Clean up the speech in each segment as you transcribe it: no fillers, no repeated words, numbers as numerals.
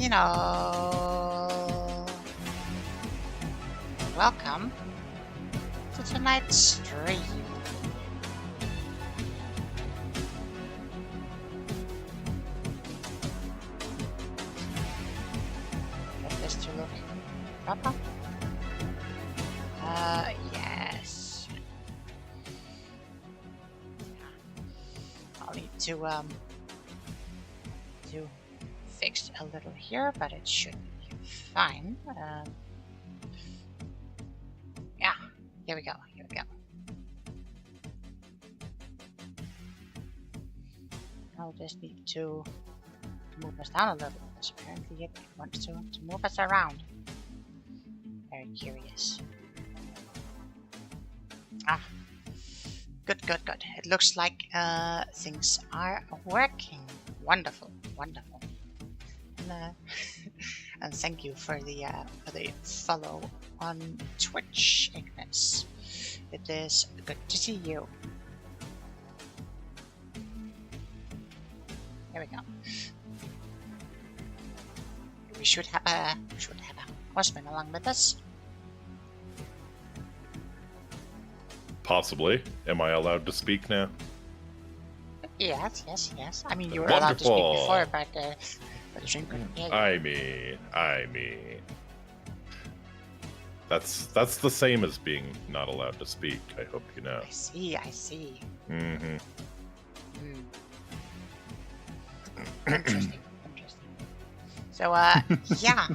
you know, welcome to tonight's stream. Get this to look proper. Yes. I'll need to fix a little here, but it should be fine. Yeah, here we go. I'll just need to move us down a little, because apparently it wants to move us around. Very curious. Good. It looks like things are working. Wonderful. And thank you for the follow on Twitch, Ignis. It is good to see you. There we go. We should have a husband along with us. Possibly. Am I allowed to speak now? Yes. I mean, you were allowed to speak before, but the stream couldn't hear you. I mean. That's the same as being not allowed to speak, I hope you know. I see. Mm-hmm. Interesting. So, yeah.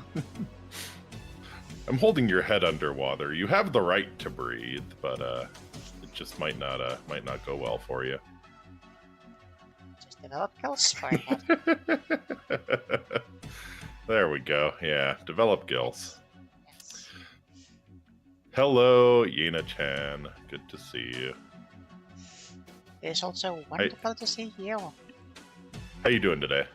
I'm holding your head underwater. You have the right to breathe, but it just might not go well for you. Just develop gills for it. There we go. Yeah, develop gills. Yes. Hello, Yena-chan. Good to see you. It's also wonderful to see you. How you doing today?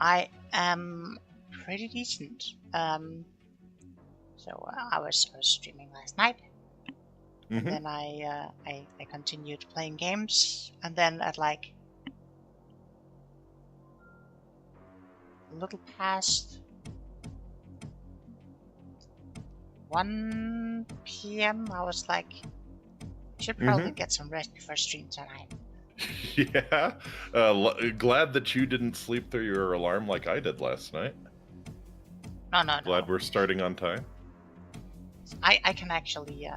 I am pretty decent. So I was streaming last night, and then I continued playing games, and then at like a little past 1 p.m. I was like, I should probably get some rest before stream tonight. Yeah, glad that you didn't sleep through your alarm like I did last night. No. Glad we're starting on time. I can actually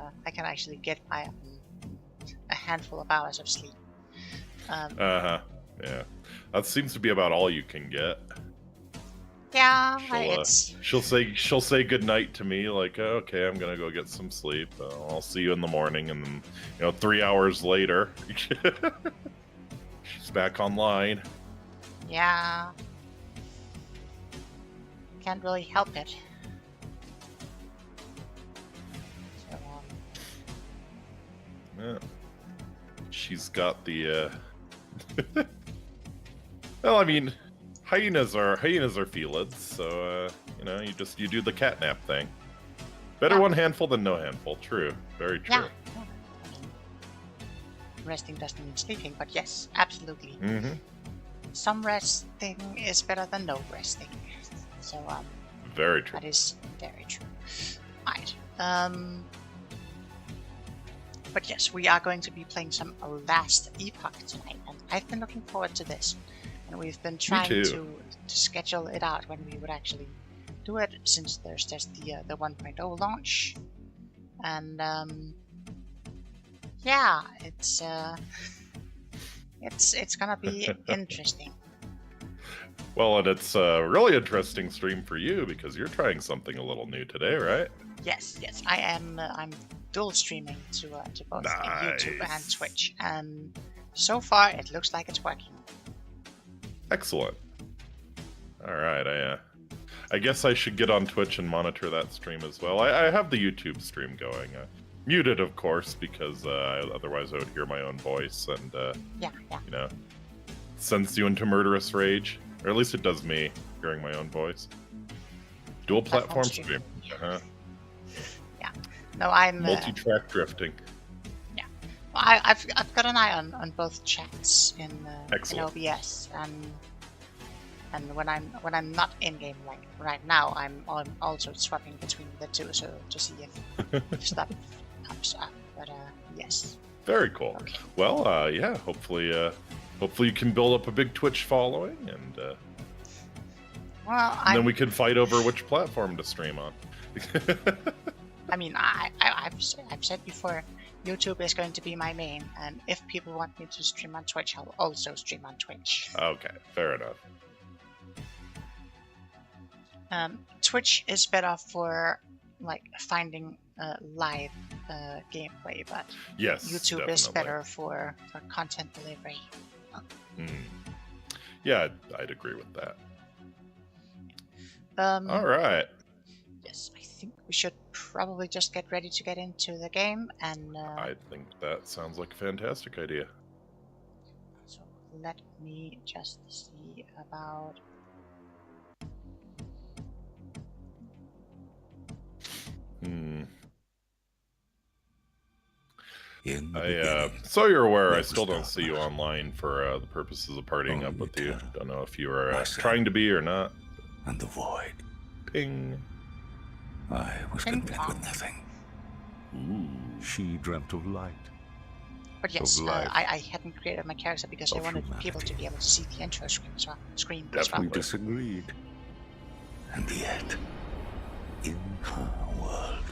get by a handful of hours of sleep. Yeah, that seems to be about all you can get. Yeah, she'll say good night to me, like, oh, okay, I'm gonna go get some sleep. I'll see you in the morning, and then 3 hours later, she's back online. Yeah, can't really help it. So, yeah. She's got the. Well, I mean, hyenas are felids, so you do the catnap thing. Better one handful than no handful. True, very true. Yeah. I mean, resting doesn't mean sleeping, but yes, absolutely. Some resting is better than no resting. So very true. That is very true. Right. But yes, we are going to be playing some Last Epoch tonight, and I've been looking forward to this. And we've been trying to schedule it out when we would actually do it, since there's just the 1.0 launch. And yeah, it's gonna be interesting. Well, and it's a really interesting stream for you because you're trying something a little new today, right? Yes, I am. I'm dual streaming to both YouTube and Twitch, and so far it looks like it's working. Excellent. All right, I guess I should get on Twitch and monitor that stream as well. I have the YouTube stream going, muted of course, because otherwise I would hear my own voice, and sends you into murderous rage, or at least it does me, hearing my own voice. Dual platform stream. Yeah. No, I'm multi-track drifting. Yeah. Well, I've got an eye on both chats in OBS, and And when I'm not in game, like right now, I'm also swapping between the two, so to see if stuff pops up. But yes. Very cool. Okay. Well, yeah. Hopefully you can build up a big Twitch following, and then we can fight over which platform to stream on. I mean, I've said before, YouTube is going to be my main, and if people want me to stream on Twitch, I'll also stream on Twitch. Okay, fair enough. Twitch is better for like finding live gameplay, but yes, YouTube definitely. is better for content delivery. Yeah, I'd agree with that. All right. Yes, I think we should probably just get ready to get into the game, and I think that sounds like a fantastic idea. So let me just see about. So you're aware, I still don't see you online for the purposes of partying up with you. Don't know if you are trying to be or not. And the void. Ping. I was content with nothing. Ooh. She dreamt of light. But yes, I hadn't created my character because I wanted people to be able to see the intro screen as well. We disagreed. And yet, in her world,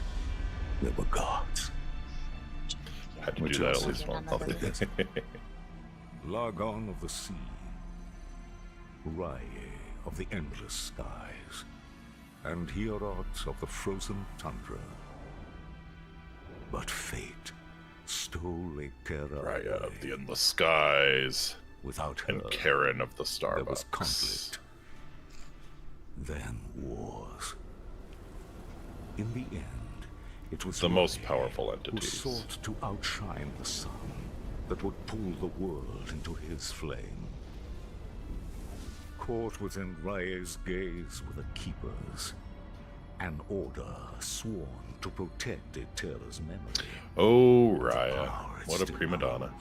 there were gods. Had to do that at least once. Largon of the sea, Rye of the endless skies, and Hierot of the frozen tundra. But fate stole Eterra Raya of the endless skies. Without her, and Karen of the Starbucks. There was conflict. Then wars. In the end, it was the most powerful entities who sought to outshine the sun that would pull the world into his flame. Caught within Raye's gaze were the Keepers, an order sworn to protect Eterra's memory. Oh, Raya. What a prima donna.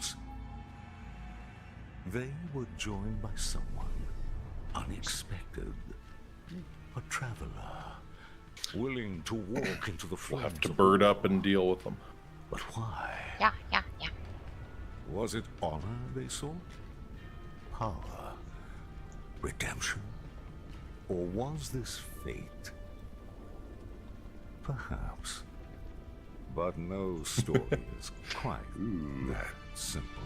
They were joined by someone unexpected. A traveler, willing to walk into the flames. We'll have to bird up and deal with them. But why? Yeah. Was it honor they sought? Power? Redemption? Or was this fate? Perhaps. But no story is quite that simple.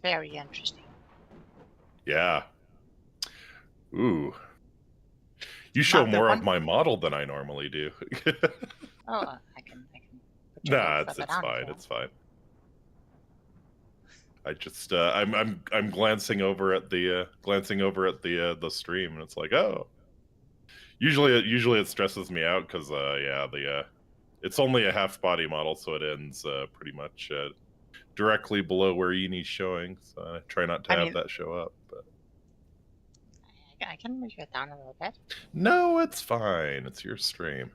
Very interesting. Yeah. Ooh. You show more of my model than I normally do. I can. Nah, it's fine. It's fine. I just I'm glancing over at the stream, and it's like, oh. Usually it stresses me out because it's only a half body model, so it ends pretty much directly below where Eni's showing. So I try not to have that show up. But I can move it down a little bit. No, it's fine. It's your stream.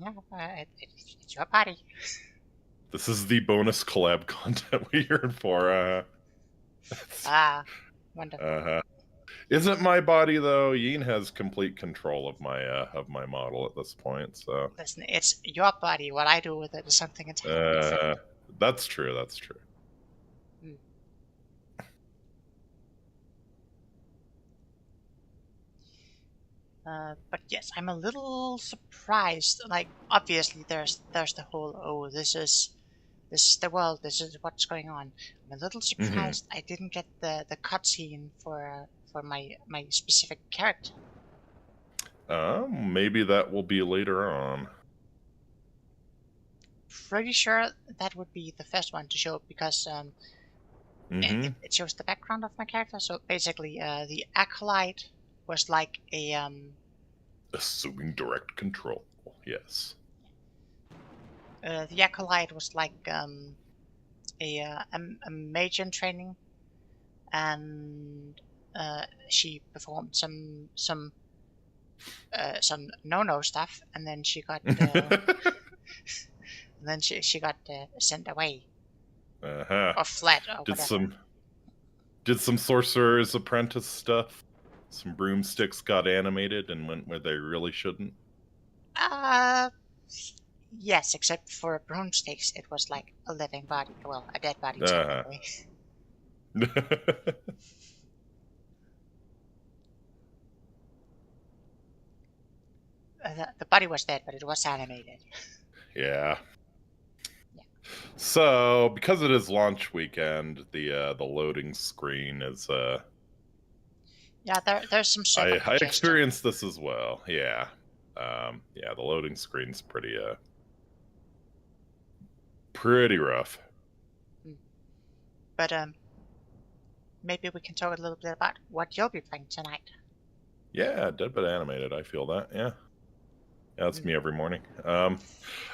Yeah, it's your body. This is the bonus collab content we yearn for. Wonderful. Isn't my body though? Yin has complete control of my model at this point. So listen, it's your body. What I do with it is something entirely different. That's true. That's true. But yes, I'm a little surprised. Like, obviously, there's the whole this is the world. This is what's going on. I'm a little surprised I didn't get the cutscene for my specific character. Maybe that will be later on. Pretty sure that would be the first one to show because it shows the background of my character. So basically, the acolyte was like a assuming direct control. Yes. The acolyte was like a mage in training, and she performed some some no stuff, and then she got she got sent away or fled or whatever. Did some Sorcerer's Apprentice stuff. Some broomsticks got animated and went where they really shouldn't. Yes, except for broomsticks, it was like a living body. Well, a dead body technically. The body was dead, but it was animated. Yeah. So, because it is launch weekend, the loading screen is Yeah, there's some server I experienced this as well. Yeah. Yeah, the loading screen's pretty rough. But maybe we can talk a little bit about what you'll be playing tonight. Yeah, dead but animated. I feel that. Yeah. Yeah, that's me every morning.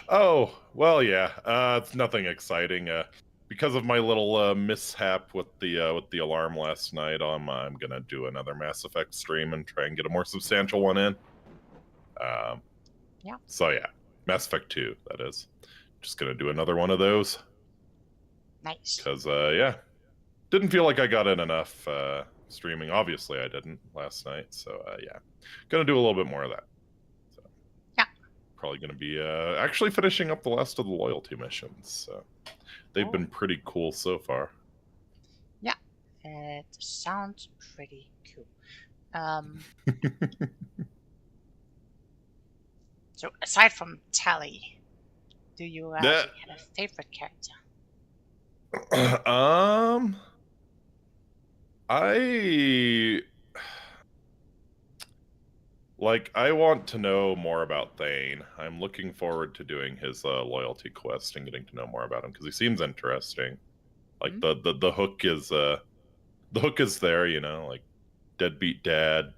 Oh, well, yeah. It's nothing exciting. Because of my little mishap with the alarm last night, I'm gonna do another Mass Effect stream and try and get a more substantial one in. Yeah. So yeah, Mass Effect 2, that is. Just gonna do another one of those. Nice. Because yeah, didn't feel like I got in enough streaming. Obviously, I didn't last night. So yeah, gonna do a little bit more of that. Probably going to be actually finishing up the last of the loyalty missions. So they've been pretty cool so far. Yeah, it sounds pretty cool. So aside from Tally, do you have a favorite character? I want to know more about Thane. I'm looking forward to doing his loyalty quest and getting to know more about him because he seems interesting. Like the hook is there, you know, like deadbeat dad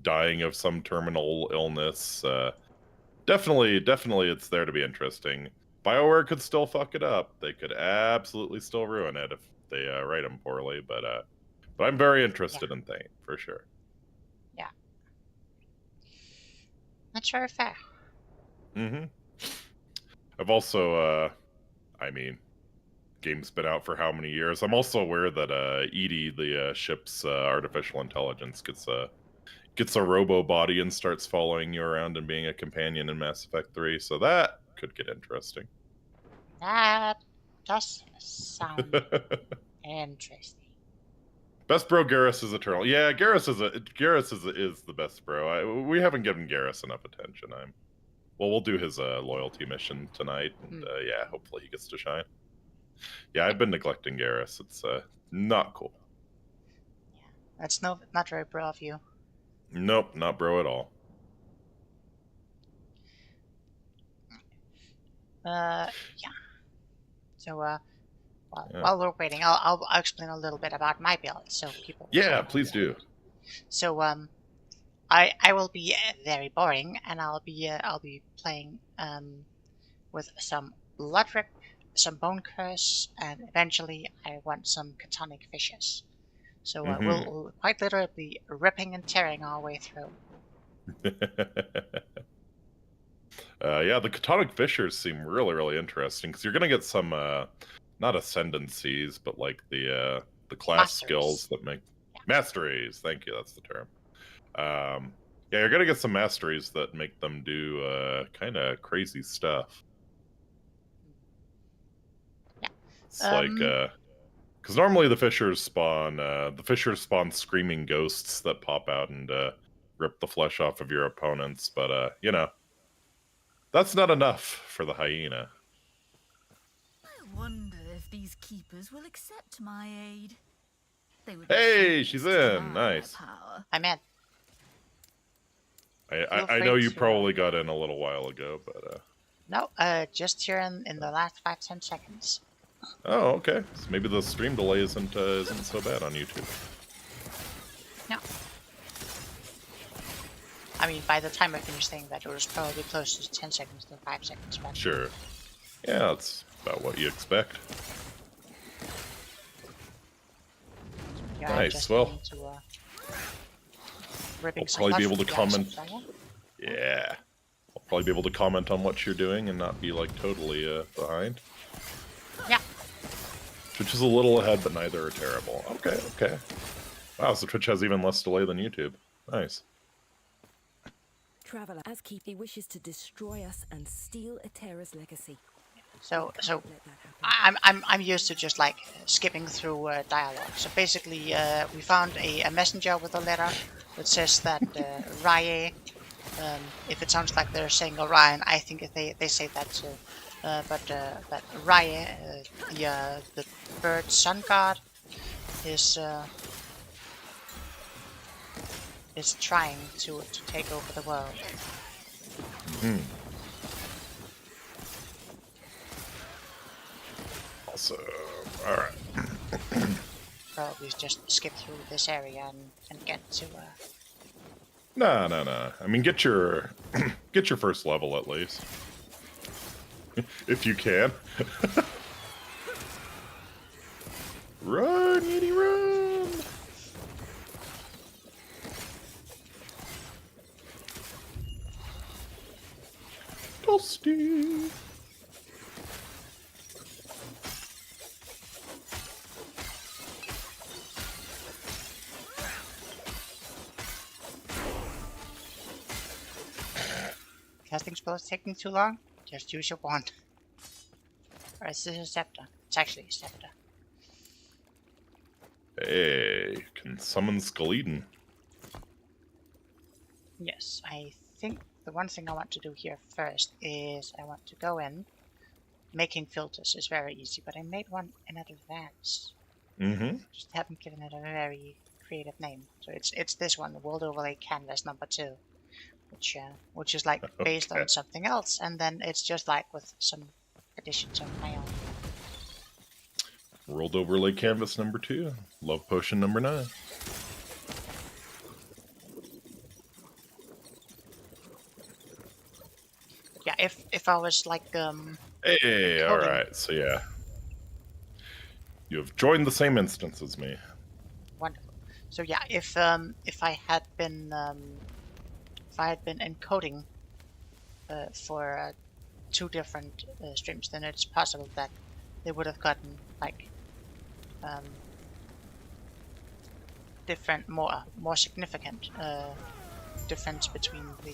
dying of some terminal illness. Definitely it's there to be interesting. BioWare could still fuck it up. They could absolutely still ruin it if they write him poorly, but I'm very interested in Thane for sure. Yeah. That's very fair. Mm-hmm. I've also, I mean, game's been out for how many years? I'm also aware that Edie, the ship's artificial intelligence, gets a robo body and starts following you around and being a companion in Mass Effect 3. So that could get interesting. That does sound interesting. Best bro Garrus is eternal. Yeah, Garrus is the best bro. We haven't given Garrus enough attention. We'll do his loyalty mission tonight, and yeah, hopefully he gets to shine. Yeah, I've been neglecting Garrus. It's not cool. Yeah, that's not very bro of you. Nope, not bro at all. Yeah. So while we're waiting, I'll explain a little bit about my build, so people. Yeah, please do. So I will be very boring, and I'll be playing with some blood rip, some bone curse, and eventually I want some catonic fishes. So we'll quite literally be ripping and tearing our way through. Yeah, the catonic fissures seem really interesting because you're gonna get some not ascendancies, but like the class skills that make masteries. Thank you, that's the term. Yeah, you're gonna get some masteries that make them do kind of crazy stuff. Yeah, it's like because normally the fissures spawn screaming ghosts that pop out and rip the flesh off of your opponents, but you know, that's not enough for the hyena. I wonder if these keepers will accept my aid. They would hey, she's in. Nice. I'm in. I know you probably got in a little while ago, but no, just here in the last 5-10 seconds. Oh, okay. So maybe the stream delay isn't so bad on YouTube. No. I mean, by the time I finished saying that, it was probably closer to 10 seconds than 5 seconds. But... Sure. Yeah, that's about what you expect. Yeah, nice. Well, I'll probably be able to comment. Yeah. I'll probably be able to comment on what you're doing and not be like totally behind. Yeah. Twitch is a little ahead, but neither are terrible. Okay, okay. Wow, so Twitch has even less delay than YouTube. Nice. Traveler, as Keith wishes to destroy us and steal Eterra's legacy. So Let that happen. I'm used to just like skipping through dialogue. So basically, we found a messenger with a letter that says that Rye, if it sounds like they're saying Orion, I think they say that too. But that Rye, the bird sun god, is trying to take over the world. Hmm. Also, alright. Probably just skip through this area and get to. No. I mean, get your get your first level at least, if you can. Run, Edie, run! Dusty. Casting spells taking too long? Just use your wand. Or is this a scepter? It's actually a scepter. Hey, can summon Skeledon. Yes, I think the one thing I want to do here first is I want to go in. Making filters is very easy, but I made one in advance. Mm-hmm. Just haven't given it a very creative name. So it's this one, the World Overlay Canvas number 2. Which is like based on something else, and then it's just like with some additions of my own. World Overlay Canvas number 2. Love Potion number 9. Yeah, if I was like Hey, alright, so yeah. You have joined the same instance as me. Wonderful. So yeah, if I had been encoding for 2 different streams, then it's possible that they would have gotten like different, more significant difference between the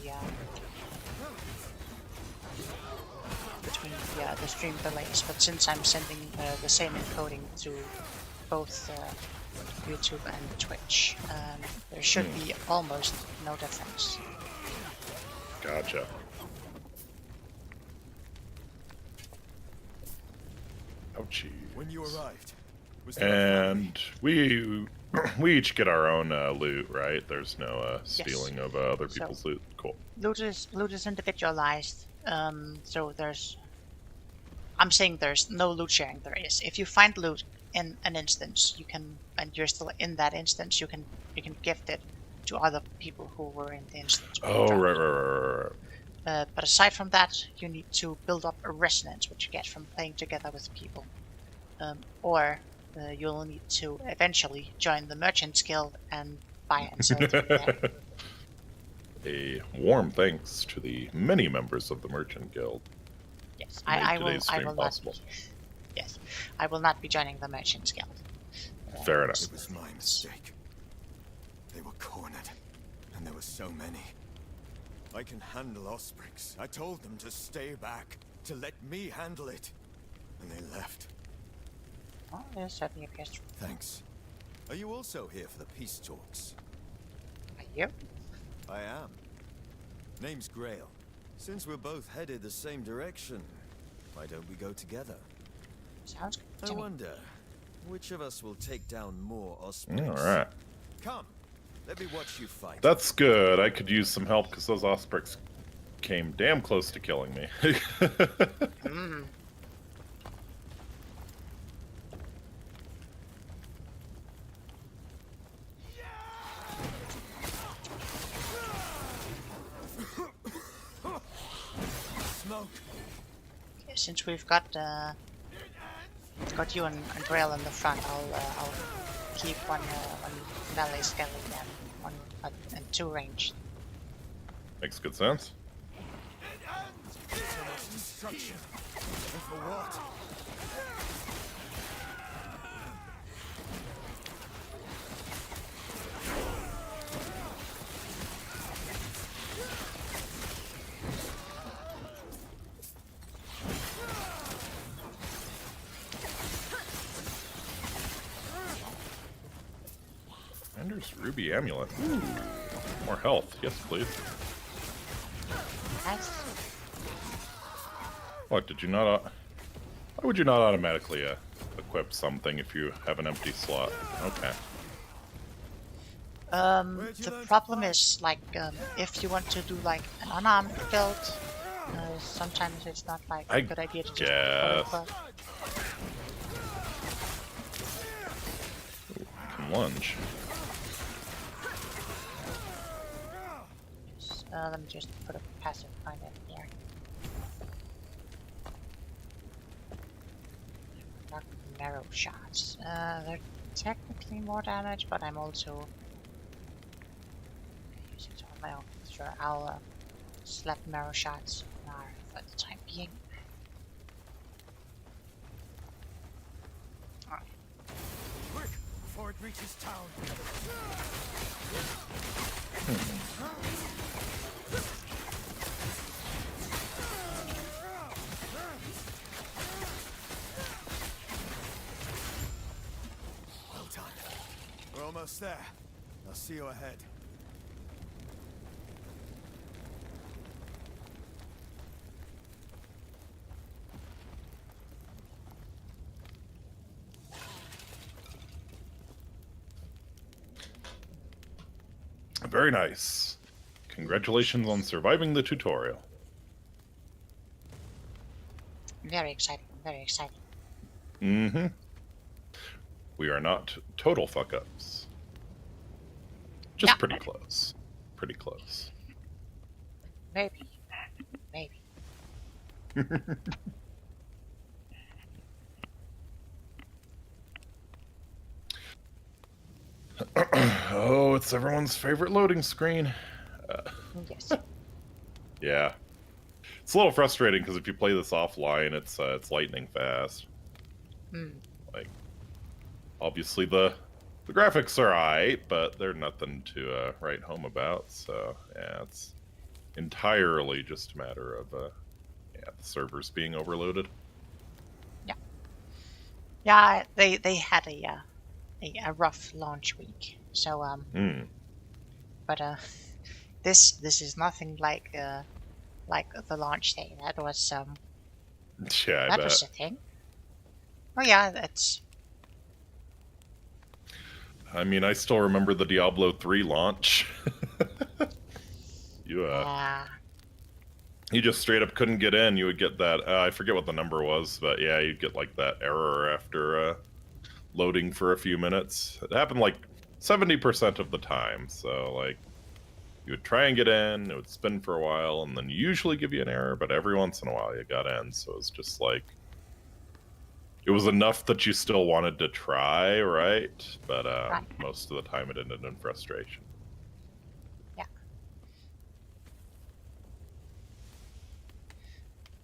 stream delays. But since I'm sending the same encoding to both YouTube and Twitch, there should be almost no difference. Gotcha. Ouchie. When you arrived, was And we each get our own loot, right? There's no stealing of other people's loot. Cool. Loot is individualized. So I'm saying there's no loot sharing. There is. If you find loot in an instance, you can, and you're still in that instance, you can gift it to other people who were in the instance. Oh, right. But aside from that, you need to build up a resonance, which you get from playing together with people. Or you'll need to eventually join the Merchants Guild and buy and sell through there. A warm thanks to the many members of the Merchant Guild. Yes, I will not. Possible. Yes, I will not be joining the Merchants Guild. Fair enough. It was my mistake. They were cornered, and there were so many. I can handle Osprix. I told them to stay back, to let me handle it. And they left. Oh, there's certainly a pistol. Thanks. Are you also here for the peace talks? Are you? I am. Name's Grail. Since we're both headed the same direction, why don't we go together? Sounds good I to me. wonder, which of us will take down more Osprix? All right. Come, let me watch you fight. That's good. I could use some help because those Osprix came damn close to killing me. Smoke. Okay, since we've got you and Grail in the front, I'll keep one melee skeleton and 2 ranged. Makes good sense. So much destruction. And for what? Ender's Ruby Amulet. Ooh. More health. Yes, please. Nice. What, did you not... Why would you not automatically equip something if you have an empty slot? Okay. The problem is, like, if you want to do, like, an unarmed build, sometimes it's not, like, a good idea to just guess. Can lunge. Let me just put a passive find in here. Not marrow shots. They're technically more damage, but I'm also using it on my own. Sure, I'll slap marrow shots on R for the time being. Alright. Quick, before it reaches town. Well done. We're almost there. I'll see you ahead. Very nice. Congratulations on surviving the tutorial. Very exciting, very exciting. Mm-hmm. We are not total fuck-ups. Just pretty close. Pretty close. Maybe. Maybe. Oh, it's everyone's favorite loading screen. Yes. Yeah. It's a little frustrating because if you play this offline, it's lightning fast. Like, obviously the graphics are alright, but they're nothing to write home about. So yeah, it's entirely just a matter of the servers being overloaded. Yeah. Yeah, they had a rough launch week. So but this is nothing like the launch day. That was Yeah, I bet. was a thing. Oh yeah, that's. I mean, I still remember the Diablo 3 launch. You just straight up couldn't get in. You would get that, I forget what the number was, but yeah, you'd get like that error after loading for a few minutes. It happened like 70% of the time, so like, you would try and get in, it would spin for a while, and then usually give you an error, but every once in a while you got in, so it was just like, it was enough that you still wanted to try, right? But most of the time it ended in frustration. Yeah.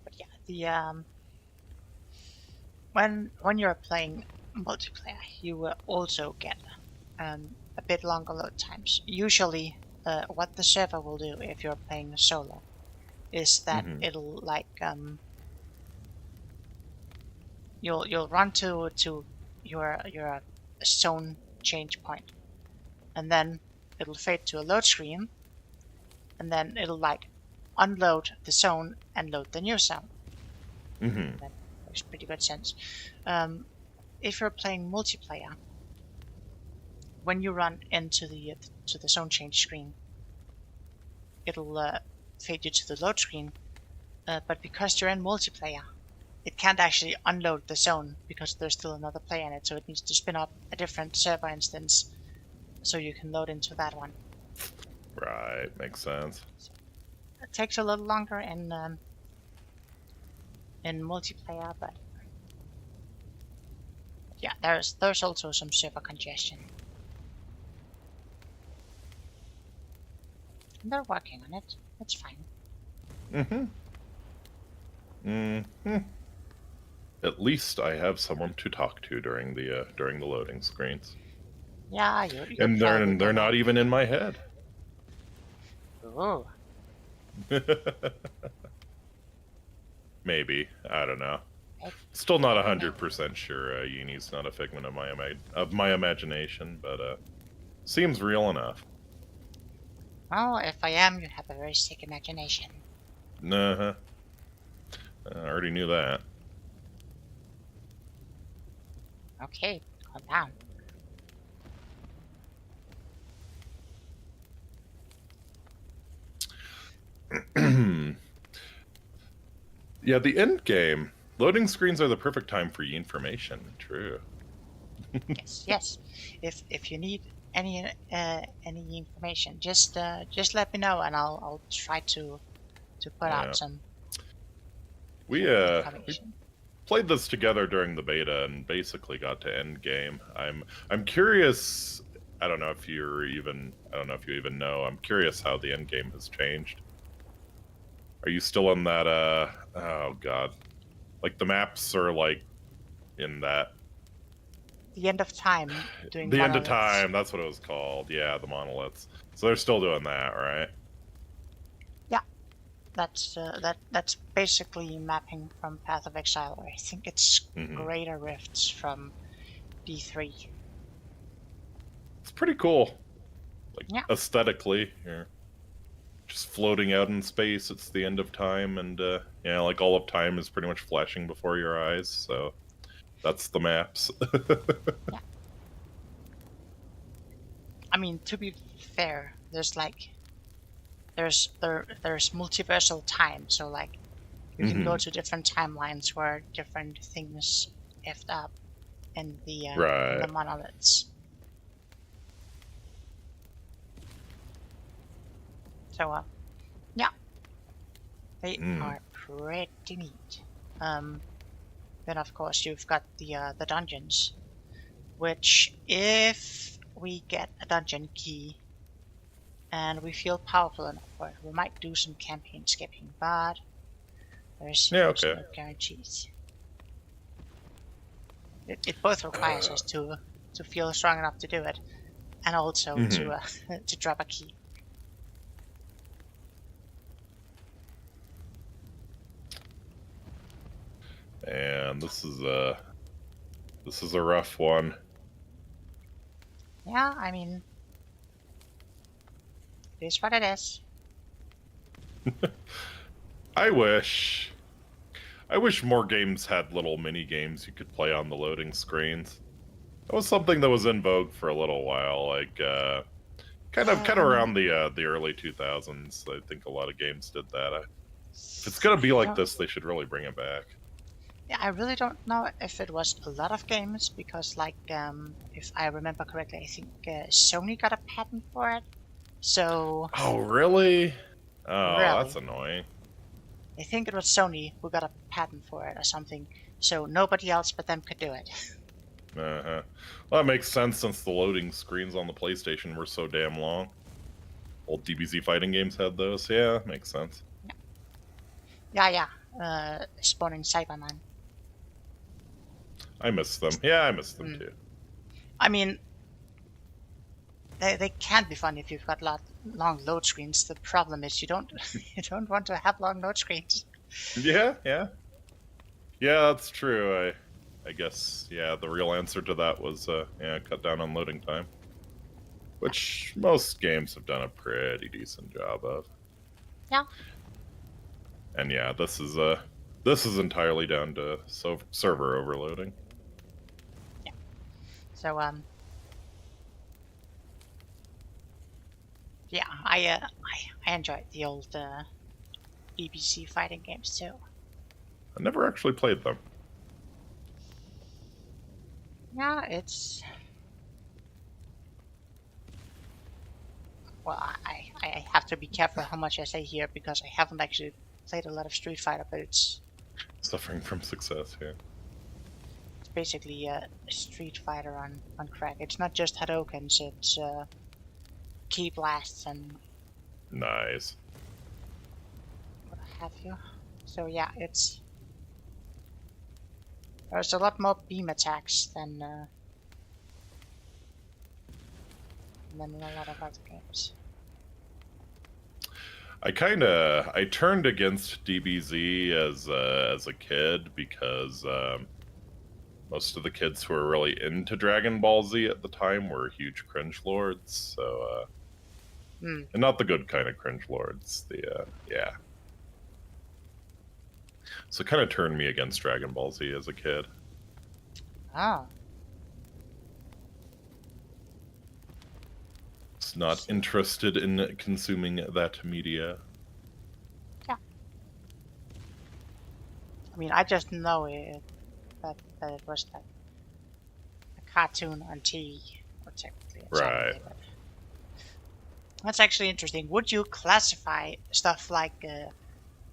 But yeah, when you're playing multiplayer, you will also get a bit longer load times. Usually, what the server will do if you're playing solo is that it'll like you'll run to your zone change point, and then it'll fade to a load screen, and then it'll like unload the zone and load the new zone. That makes pretty good sense. If you're playing multiplayer, when you run into the zone change screen, it'll fade you to the load screen, but because you're in multiplayer, it can't actually unload the zone because there's still another player in it, so it needs to spin up a different server instance so you can load into that one. Right, makes sense. So it takes a little longer in multiplayer, but yeah, there's also some server congestion. And they're working on it. It's fine. At least I have someone to talk to during the loading screens. Yeah, you're And probably they're not even in my head. Ooh. Maybe, I don't know. Still not 100% sure. Uni's not a figment of my imagination, but seems real enough. Well, if I am, you have a very sick imagination. I already knew that. Okay, calm down. Yeah, the end game. Loading screens are the perfect time for information. True. Yes. If you need any information, just let me know, and I'll try to put out some We information. played this together during the beta and basically got to end game. I'm curious. I don't know if you even know. I'm curious how the end game has changed. Are you still in that? Oh god, like the maps are like in that. The end of time. Doing the monoliths. end of time. That's what it was called. Yeah, the monoliths. So they're still doing that, right? Yeah, that's basically mapping from Path of Exile. Or I think it's Greater Rifts from D3. It's pretty cool. Like aesthetically, you're just floating out in space. It's the end of time, and yeah, like all of time is pretty much flashing before your eyes. So that's the maps. Yeah. I mean, to be fair, there's like there's multiversal time, so like you can go to different timelines where different things effed up in the monoliths. So yeah, they are pretty neat. Then of course you've got the dungeons, which if we get a dungeon key and we feel powerful enough for it, we might do some campaign skipping, but there's no guarantees. It both requires us to feel strong enough to do it, and also to drop a key. And this is a rough one. Yeah, I mean, it is what it is. I wish more games had little mini games you could play on the loading screens. That was something that was in vogue for a little while, like kind of around the early 2000s. I think a lot of games did that. If it's gonna be like this, they should really bring it back. Yeah, I really don't know if it was a lot of games, because like if I remember correctly, I think Sony got a patent for it. So. Oh really? Oh, really? That's annoying. I think it was Sony who got a patent for it or something, so nobody else but them could do it. Well, that makes sense since the loading screens on the PlayStation were so damn long. Old DBZ fighting games had those. Yeah, makes sense. Yeah. Spawning Cyberman. I miss them. Yeah, I miss them too. I mean, they can be fun if you've got long load screens. The problem is you don't want to have long load screens. Yeah, that's true. I guess the real answer to that was cut down on loading time, which most games have done a pretty decent job of. Yeah. And yeah, this is entirely down to server overloading. Yeah. So yeah, I enjoyed the old BBC fighting games too. I never actually played them. Yeah, it's. Well, I have to be careful how much I say here, because I haven't actually played a lot of Street Fighter, but it's. Suffering from success, yeah. It's basically a Street Fighter on crack. It's not just Hadokens, it's key blasts and. Nice. have you. So yeah, there's a lot more beam attacks than in a lot of other games. I turned against DBZ as a kid because most of the kids who were really into Dragon Ball Z at the time were huge cringe lords. So, and not the good kind of cringe lords. Yeah. So it kind of turned me against Dragon Ball Z as a kid. Oh. It's not interested in consuming that media. Yeah. I mean, I just know that it was like a cartoon on TV, or technically it's Right. anime, but that's actually interesting. Would you classify stuff like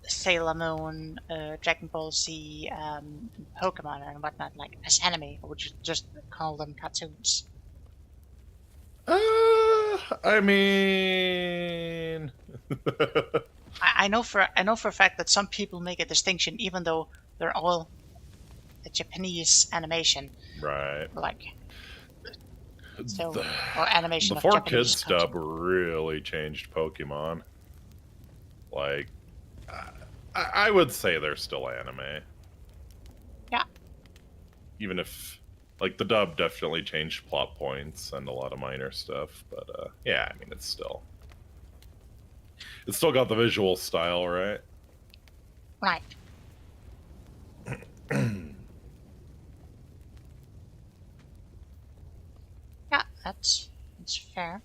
Sailor Moon, Dragon Ball Z, Pokemon, and whatnot like as anime, or would you just call them cartoons? I mean, I know for a fact that some people make a distinction, even though they're all a Japanese animation, right. like so, or animation The of 4Kids Japanese stuff cartoon. really changed Pokemon. Like, I would say they're still anime. Yeah. Even if, like, the dub definitely changed plot points and a lot of minor stuff, but yeah, I mean, it's still got the visual style, right? Right. Yeah, that's fair.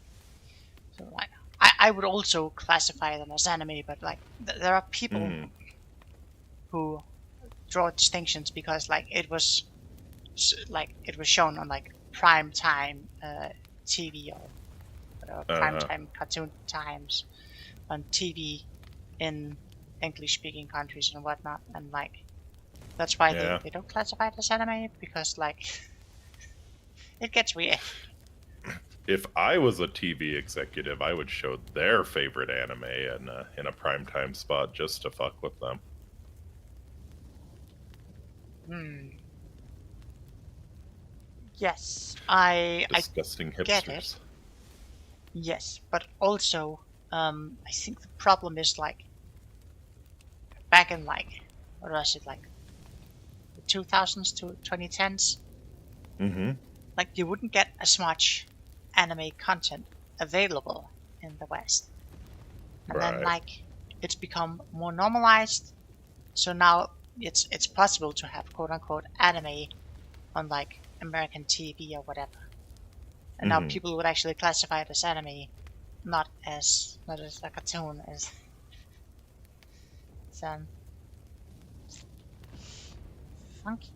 So like, I would also classify them as anime, but like there are people who draw distinctions because like it was shown on like prime time TV or prime time cartoon times on TV in English speaking countries and whatnot, and like that's why they don't classify it as anime, because like it gets weird. If I was a TV executive, I would show their favorite anime in a primetime spot just to fuck with them. Yes, Disgusting I get hipsters. it. Yes, but also I think the problem is like back in like what was it, like the 2000s to 2010s, like you wouldn't get as much anime content available in the West, and then like it's become more normalized, so now it's possible to have quote unquote anime on like American TV or whatever, and now people would actually classify it as anime, not as a cartoon. As it's funky.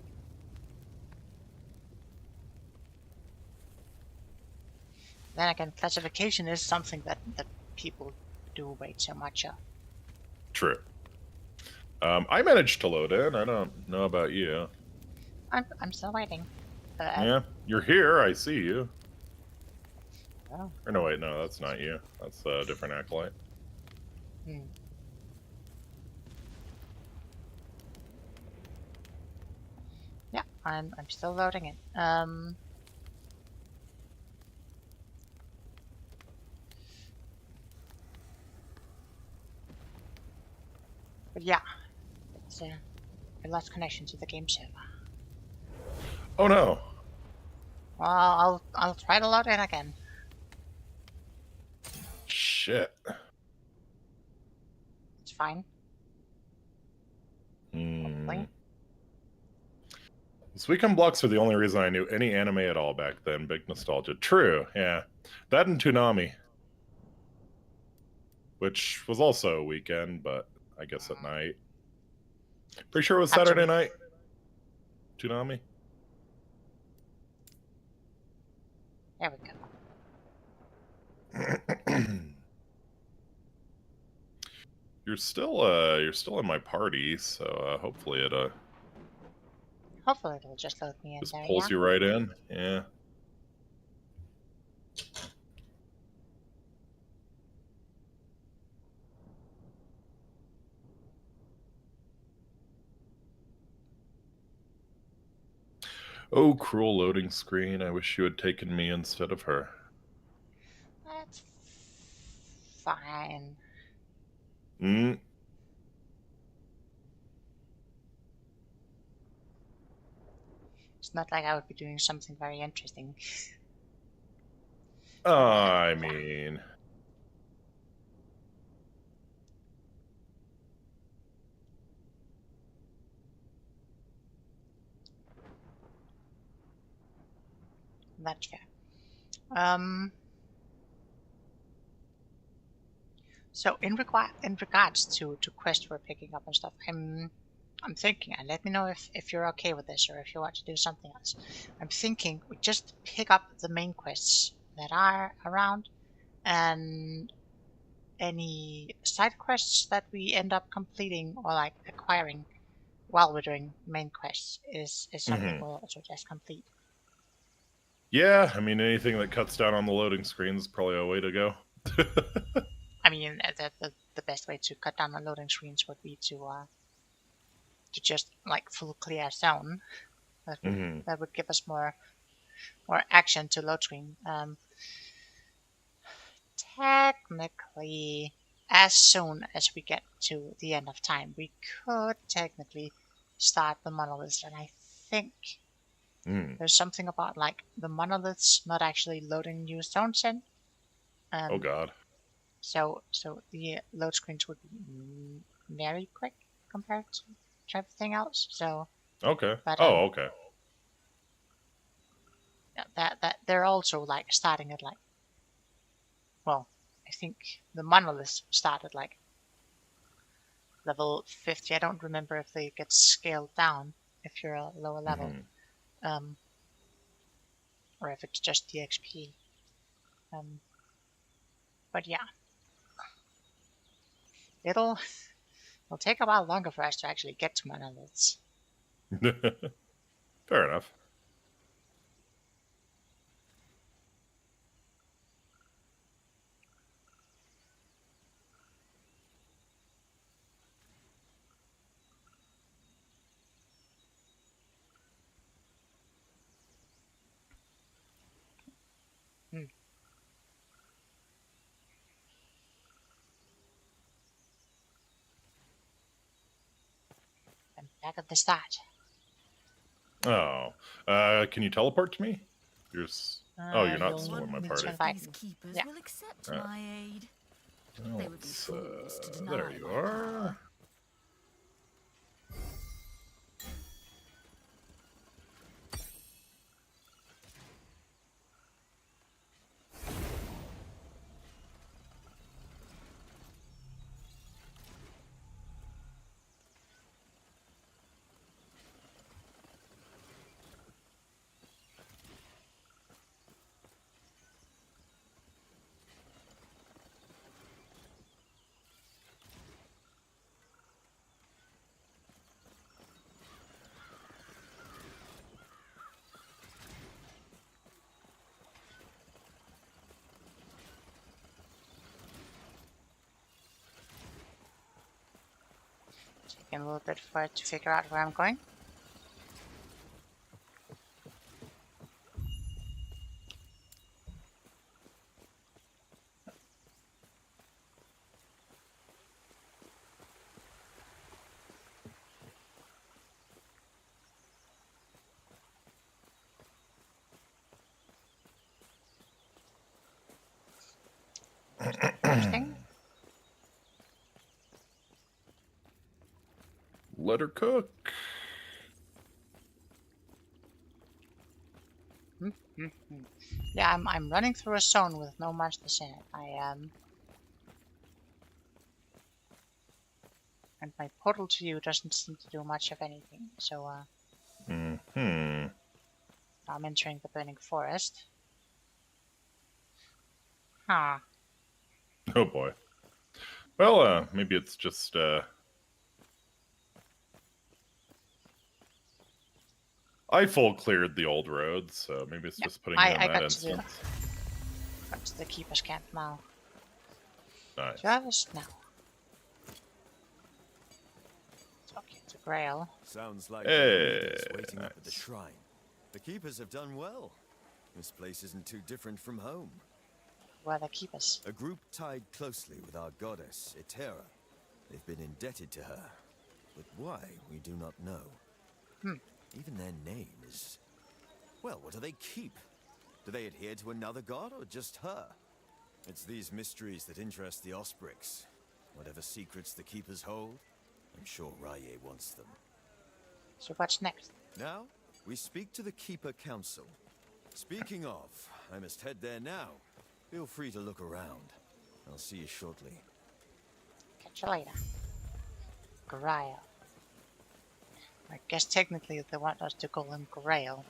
Then again, classification is something that people do way too much of. True. I managed to load in. I don't know about you. I'm still waiting. Yeah, you're here. I see you. Oh. Or no, wait, no, that's not you. That's a different acolyte. Yeah, I'm still loading it. But yeah, it's I lost connection to the game server. Oh no. Well, I'll try to load in again. Shit. It's fine. Hopefully. Suicune blocks are the only reason I knew any anime at all back then. Big nostalgia. True, yeah. That and Toonami. Which was also a weekend, but I guess at night. Pretty sure it was Saturday night. Toonami. There we go. You're still in my party, so hopefully it Hopefully it'll just load me in just there. pulls you right in. Yeah. Oh, cruel loading screen. I wish you had taken me instead of her. That's fine. Hmm. It's not like I would be doing something very interesting. I mean... That's fair. So in regards to quest we're picking up and stuff, I'm thinking, and let me know if you're okay with this or if you want to do something else. I'm thinking we just pick up the main quests that are around, and any side quests that we end up completing or like acquiring while we're doing main quests is something we'll also just complete. Yeah, I mean, anything that cuts down on the loading screen is probably a way to go. I mean, the best way to cut down on loading screens would be to just like full clear zone. That would give us more action to load screen. Technically, as soon as we get to the end of time, we could technically start the monoliths, and I think there's something about like the monoliths not actually loading new zones in. Oh god. So the load screens would be very quick compared to everything else. So Okay. but, Okay. that they're also like starting at like, well, I think the monoliths start at like level 50. I don't remember if they get scaled down if you're a lower level, or if it's just the XP. But yeah, it'll take a while longer for us to actually get to monoliths. Fair enough. And back at the start. Oh. Can you teleport to me? You're you're not still in my party. These keepers will accept my aid. Well, They would be fools to deny there you my are. power. Taking a little bit for it to figure out where I'm going. Interesting. Let her cook. Yeah, I'm running through a zone with no monsters in it. And my portal to you doesn't seem to do much of anything. So I'm entering the burning forest. Huh. Oh boy. Well, maybe it's just I full cleared the old road, so maybe it's just putting you in that instance. Got to the keeper's camp now. Nice. Just now. Talking to Grail. Sounds like Hey, waiting up at the shrine. The keepers have done well. This place isn't too different from home. Where the keepers? A group tied closely with our goddess, Eterra. They've been indebted to her. But why, we do not know. Even their name is... Well, what do they keep? Do they adhere to another god or just her? It's these mysteries that interest the Osprix. Whatever secrets the keepers hold, I'm sure Raye wants them. So what's next? Now, we speak to the Keeper Council. Speaking of, I must head there now. Feel free to look around. I'll see you shortly. Catch you later. Grail. I guess technically they want us to call him Grail.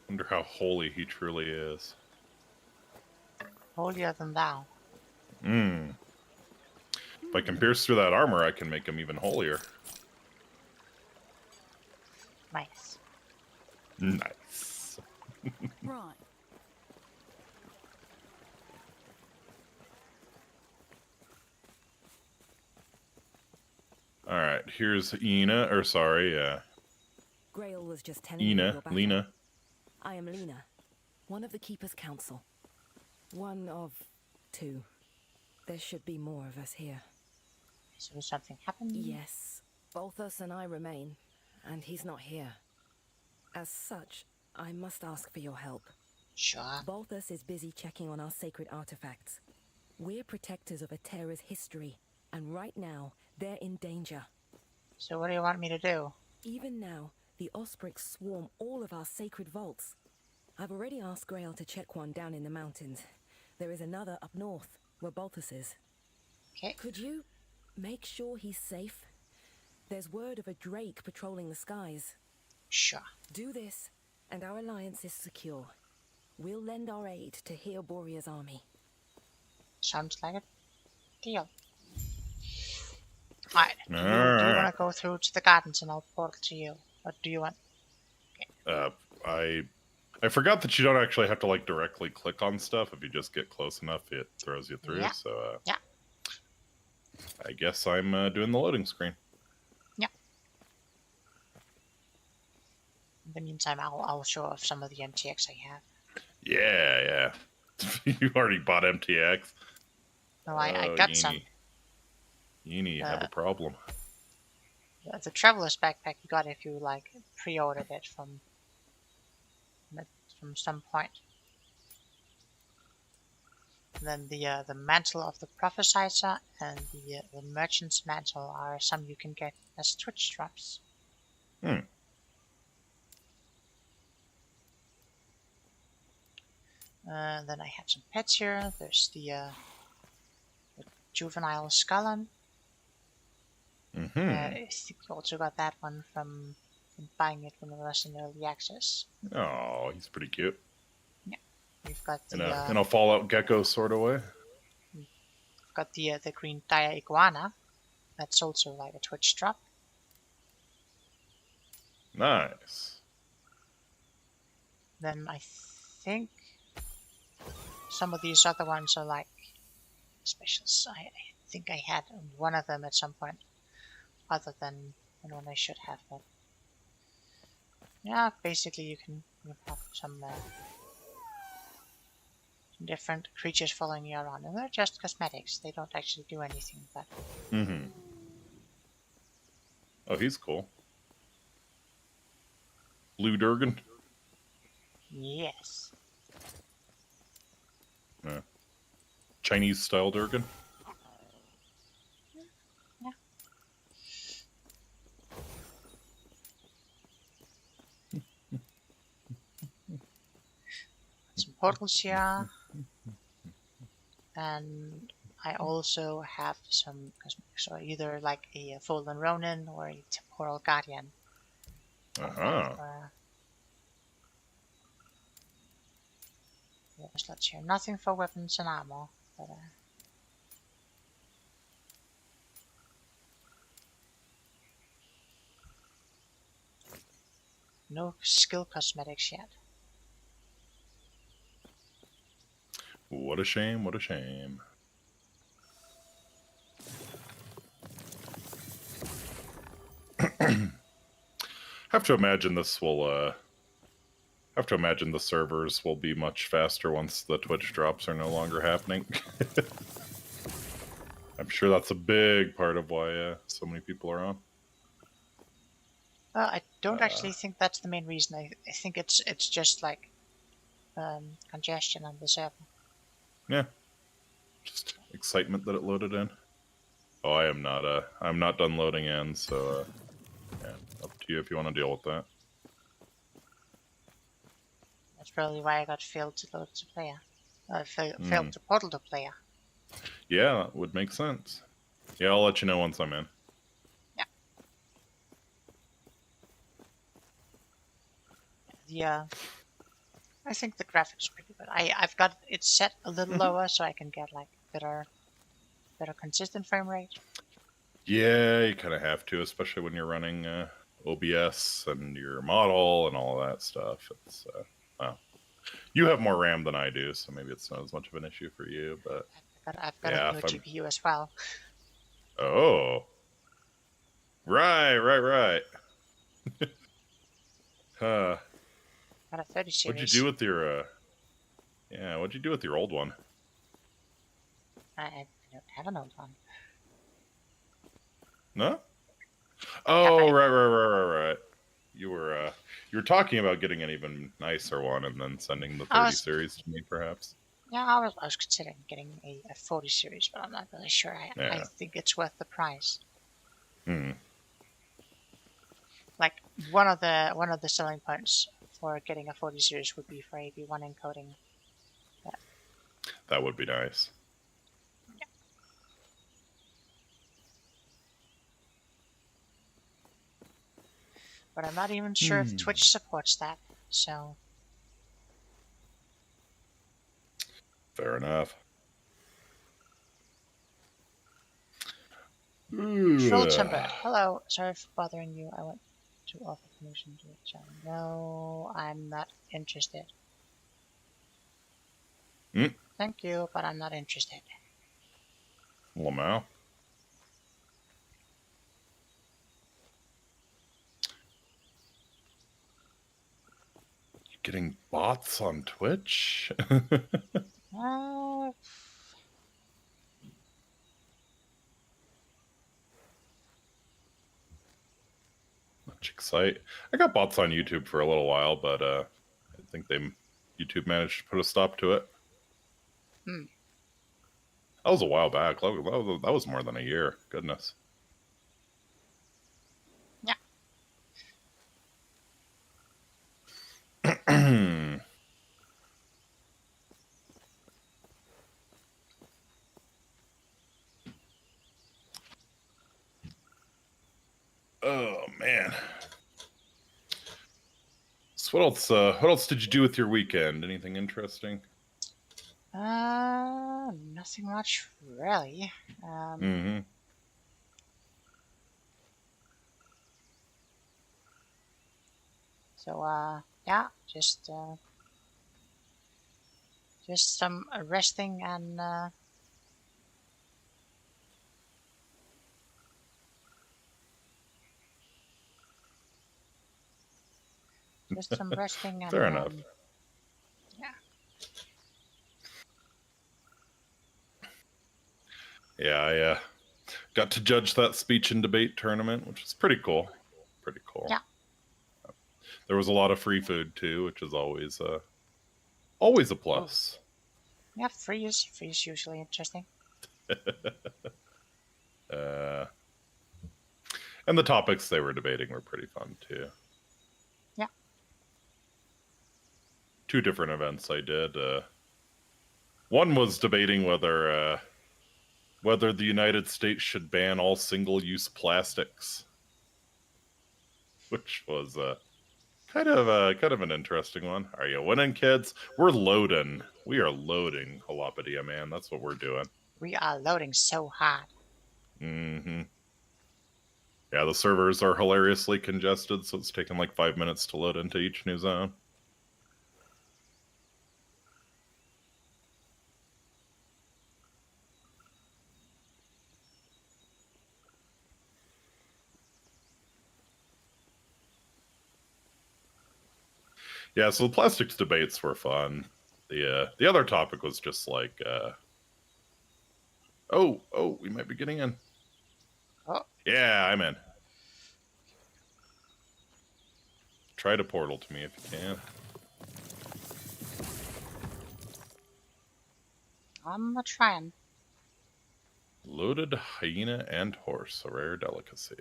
Wonder how holy he truly is. Holier than thou. If I can pierce through that armor, I can make him even holier. Nice. Nice. Right. Alright, here's Ina, or sorry, Grail was just telling me Ina, you're back. Lena. I am Lena, one of the Keeper's Council. One of two. There should be more of us here. So something happened? Yes, Balthus and I remain, and he's not here. As such, I must ask for your help. Sure. Balthus is busy checking on our sacred artifacts. We're protectors of Eterra's history, and right now, they're in danger. So what do you want me to do? Even now, the Osprix swarm all of our sacred vaults. I've already asked Grail to check one down in the mountains. There is another up north, where Balthus is. Okay. Could you make sure he's safe? There's word of a drake patrolling the skies. Sure. Do this, and our alliance is secure. We'll lend our aid to heal Borea's army. Sounds like a deal. Alright. Do you want to go through to the gardens and I'll portal to you? What do you want? I forgot that you don't actually have to like directly click on stuff. If you just get close enough, it throws you through. Yeah. So Yeah. I guess I'm doing the loading screen. Yeah. In the meantime, I'll show off some of the MTX I have. Yeah. You already bought MTX. No, I got Yeenie. some. Yeenie, you have a problem. The Traveler's Backpack you got if you like pre-ordered it from some point. And then the Mantle of the Prophesizer and the Merchant's Mantle are some you can get as Twitch drops. Then I have some pets here. There's the Juvenile Scullon. I think you also got that one from buying it when it was in early access. Oh, he's pretty cute. Yeah, we've got the In a Fallout Gecko sort of way. we've got the green Dire Iguana. That's also like a Twitch drop. Nice. Then I think some of these other ones are like specials. I think I had one of them at some point, other than one I should have. But yeah, basically you can have some different creatures following you around, and they're just cosmetics. They don't actually do anything. But Oh, he's cool. Blue Durgan. yes, Chinese style Durgan. yeah. Some portals here, and I also have some cosmetics, so either like a Fallen Ronin or a Temporal Guardian. Let's hear nothing for weapons and armor, but no skill cosmetics yet. What a shame, what a shame. Have to imagine this will. Have to imagine the servers will be much faster once the Twitch drops are no longer happening. I'm sure that's a big part of why so many people are on. I don't actually think that's the main reason. I think it's just like congestion on the server. Yeah, just excitement that it loaded in. Oh, I'm not done loading in, so yeah, up to you if you want to deal with that. That's probably why I got failed to load to player. Failed to portal to player. Yeah, that would make sense. Yeah, I'll let you know once I'm in. Yeah. I think the graphics are pretty good. I've got it set a little lower so I can get like better consistent frame rate. Yeah, you kind of have to, especially when you're running OBS and your model and all of that stuff. It's well, you have more RAM than I do, so maybe it's not as much of an issue for you. But I've got a new GPU as well. Oh, right. Got a 30 series. What'd you do with your? Yeah, what'd you do with your old one? I don't have an old one. No. Oh, right. You were talking about getting an even nicer one and then sending the 30 series to me, perhaps. Yeah, I was considering getting a 40 series, but I'm not really sure. I think it's worth the price. Like one of the selling points for getting a 40 series would be for AB1 encoding. That would be nice. Yeah. But I'm not even sure if Twitch supports that, so... Fair enough. Full Timber. Hello, sorry for bothering you. I want to offer permission to a channel. No, I'm not interested. Thank you, but I'm not interested. Lamau. Getting bots on Twitch? Much excite. I got bots on YouTube for a little while, but I think YouTube managed to put a stop to it. That was a while back. That was more than a year. Goodness. Yeah. Oh man. So what else did you do with your weekend? Anything interesting? Nothing much really. So yeah, just some resting and just some resting and fair enough. Yeah, I got to judge that speech and debate tournament, which was pretty cool. Yeah. There was a lot of free food too, which is always a plus. Yeah, free is usually interesting. And the topics they were debating were pretty fun too. Yeah. 2 different events I did. One was debating whether the United States should ban all single-use plastics, which was kind of an interesting one. Are you winning, kids? We're loading. We are loading, Holopedia, man. That's what we're doing. We are loading so hard. Yeah, the servers are hilariously congested, so it's taking like 5 minutes to load into each new zone. Yeah, so the plastics debates were fun. The other topic was just like, oh, we might be getting in. Oh. Yeah, I'm in. Try to portal to me if you can. I'm trying. Loaded hyena and horse, a rare delicacy.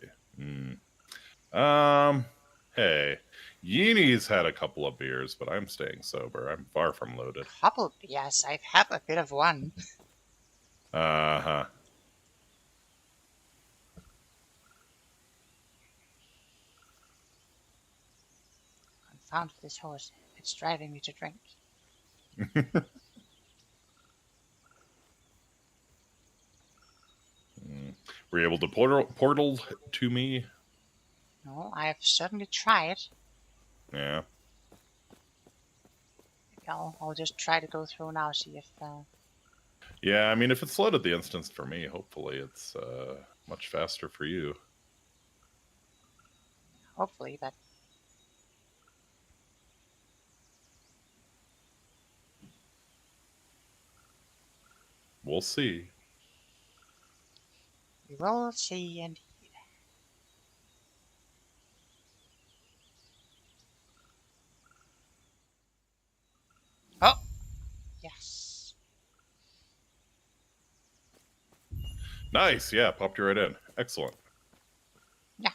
Hey, Yeeni's had a couple of beers, but I'm staying sober. I'm far from loaded. Couple, yes, I've had a bit of one. Uh-huh. Confound this horse. It's driving me to drink. Were you able to portal to me? No, I've certainly tried. Yeah. I'll just try to go through now, see if... Yeah, I mean, if it's loaded the instance for me, hopefully it's much faster for you. Hopefully, but... We'll see. We will see indeed. Oh! Yes. Nice, yeah, popped you right in. Excellent. Yeah.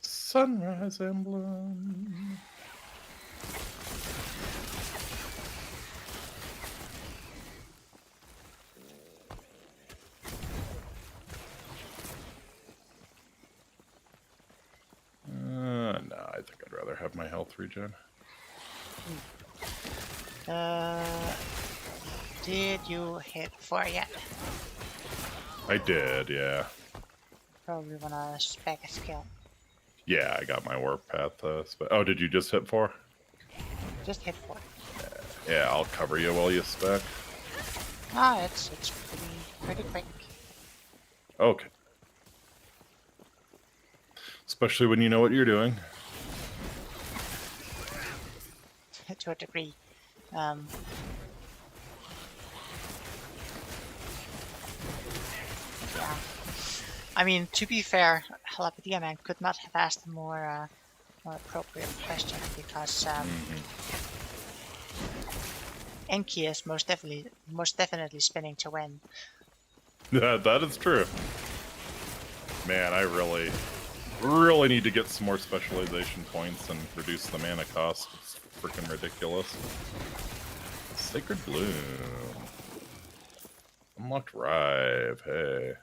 Sunrise Emblem. No, I think I'd rather have my health regen. Did you hit 4 yet? I did, yeah. Probably wanna spec a skill. Yeah, I got my warp path. Oh, did you just hit 4? Just hit 4. Yeah, I'll cover you while you spec. Ah, it's pretty quick. Okay. Especially when you know what you're doing. To a degree. Yeah. I mean, to be fair, Halapadia Man could not have asked a more appropriate question because Enki is most definitely spinning to win. That is true. Man, I really need to get some more specialization points and reduce the mana cost. It's freaking ridiculous. Sacred Bloom. Unlocked Rive, hey.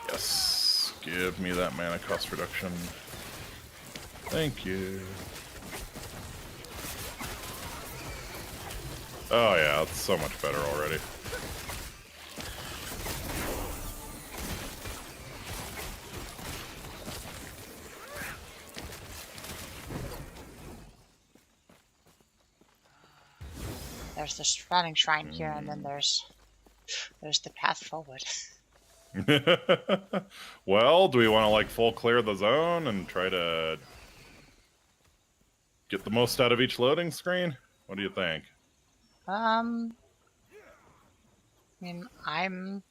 Yes, give me that mana cost reduction. Thank you. Oh yeah, it's so much better already. There's the Shrine Shrine here, and then there's the path forward. Well, do we want to like full clear the zone and try to get the most out of each loading screen? What do you think? I mean, I'm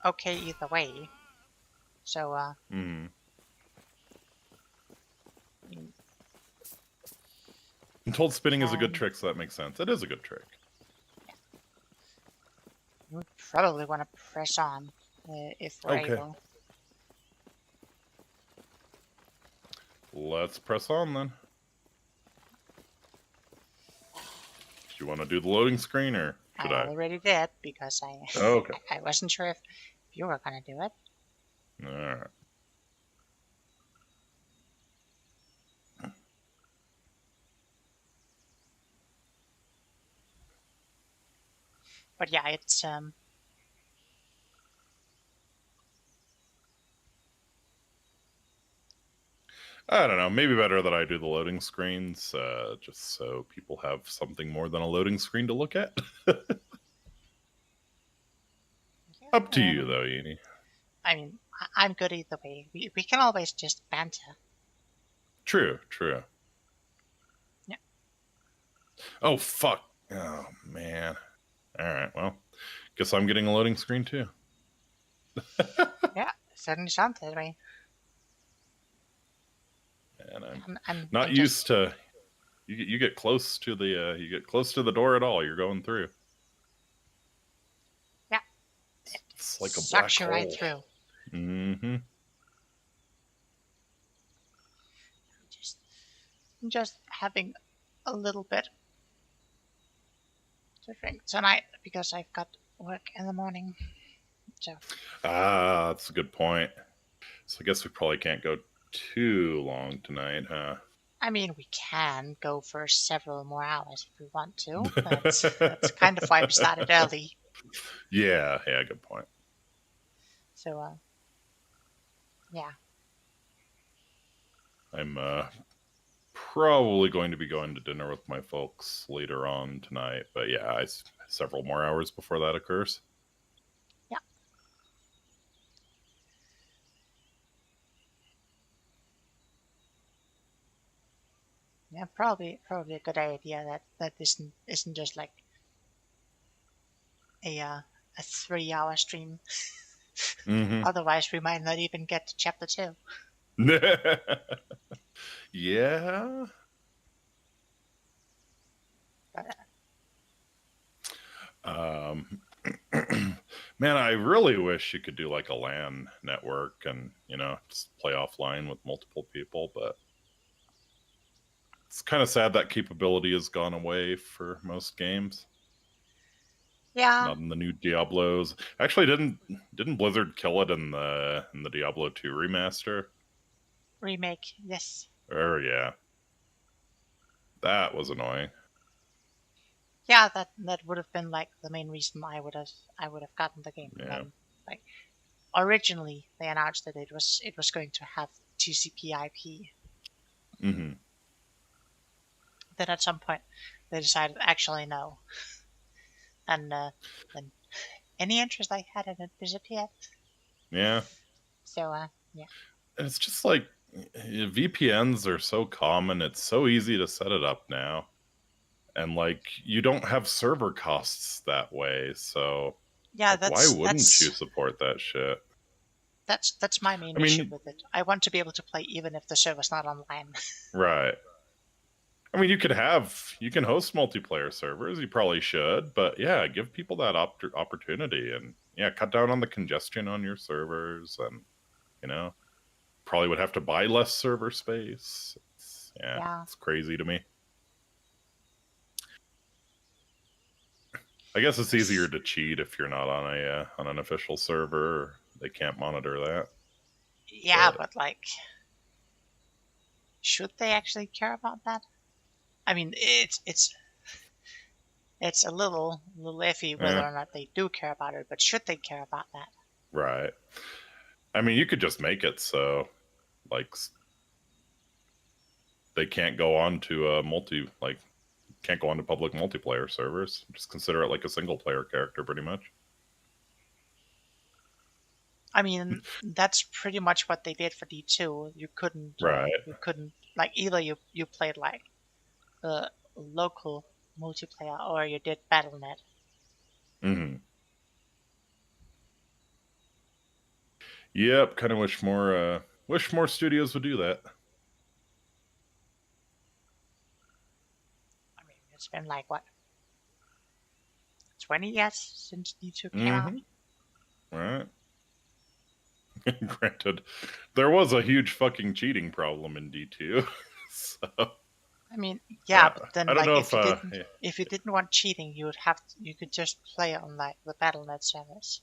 okay either way. So, I'm told spinning is a good trick, so that makes sense. It is a good trick. we probably want to press on if we're able. Let's press on then. Do you want to do the loading screen or should I? Already did because Okay. I wasn't sure if you were gonna do it. Alright. But yeah, it's I don't know. Maybe better that I do the loading screens, just so people have something more than a loading screen to look at. Up to you, though, Yini. I mean, I'm good either way. We can always just banter. True, true. Yeah. Oh, fuck. Oh, man. All right, well, guess I'm getting a loading screen, too. Yeah, certainly sounds that way. And I'm I'm not used to... You get close to the you get close to the door at all. You're going through. Yeah. It's like a black sucks you hole. right through. Mm-hmm. Just having a little bit to drink tonight because I've got work in the morning. So. That's a good point. So I guess we probably can't go too long tonight, huh? I mean, we can go for several more hours if we want to. That's kind of why we started early. Yeah, good point. So, yeah. I'm probably going to be going to dinner with my folks later on tonight, but yeah, several more hours before that occurs. Yeah. Yeah, probably a good idea that isn't just like a 3-hour stream. Mm-hmm. Otherwise, we might not even get to chapter 2. Yeah. Man, I really wish you could do like a LAN network and, just play offline with multiple people, but it's kind of sad that capability has gone away for most games. Yeah. Not in the new Diablos. Actually, didn't Blizzard kill it in the Diablo 2 remaster? Remake, yes. Yeah. That was annoying. Yeah, that would have been like the main reason I would have gotten the game. Yeah. Like originally they announced that it was going to have TCP/IP. Mm-hmm. Then at some point they decided actually no, and then any interest I had in it disappeared. Yeah. So yeah. And it's just like VPNs are so common. It's so easy to set it up now. And like you don't have server costs that way, so yeah, why wouldn't you support that shit? That's my main issue with it. I want to be able to play even if the server's not online. Right. I mean, you can host multiplayer servers. You probably should, but yeah, give people that opportunity, and yeah, cut down on the congestion on your servers, and probably would have to buy less server space. It's crazy to me. I guess it's easier to cheat if you're not on an official server. They can't monitor that. Yeah, but like, should they actually care about that? I mean, it's a little iffy whether or not they do care about it, but should they care about that? Right. I mean, you could just make it so, like, they can't go on to can't go on to public multiplayer servers. Just consider it like a single player character, pretty much. I mean, that's pretty much what they did for D2. You couldn't, like, either you played like the local multiplayer or you did BattleNet. Mm-hmm. Yep, kind of wish more studios would do that. I mean, it's been like what, 20 years since D2 came out. Right. Granted, there was a huge fucking cheating problem in D2. So I mean, yeah, but then I don't like know if you didn't want cheating, you could just play on like the BattleNet servers.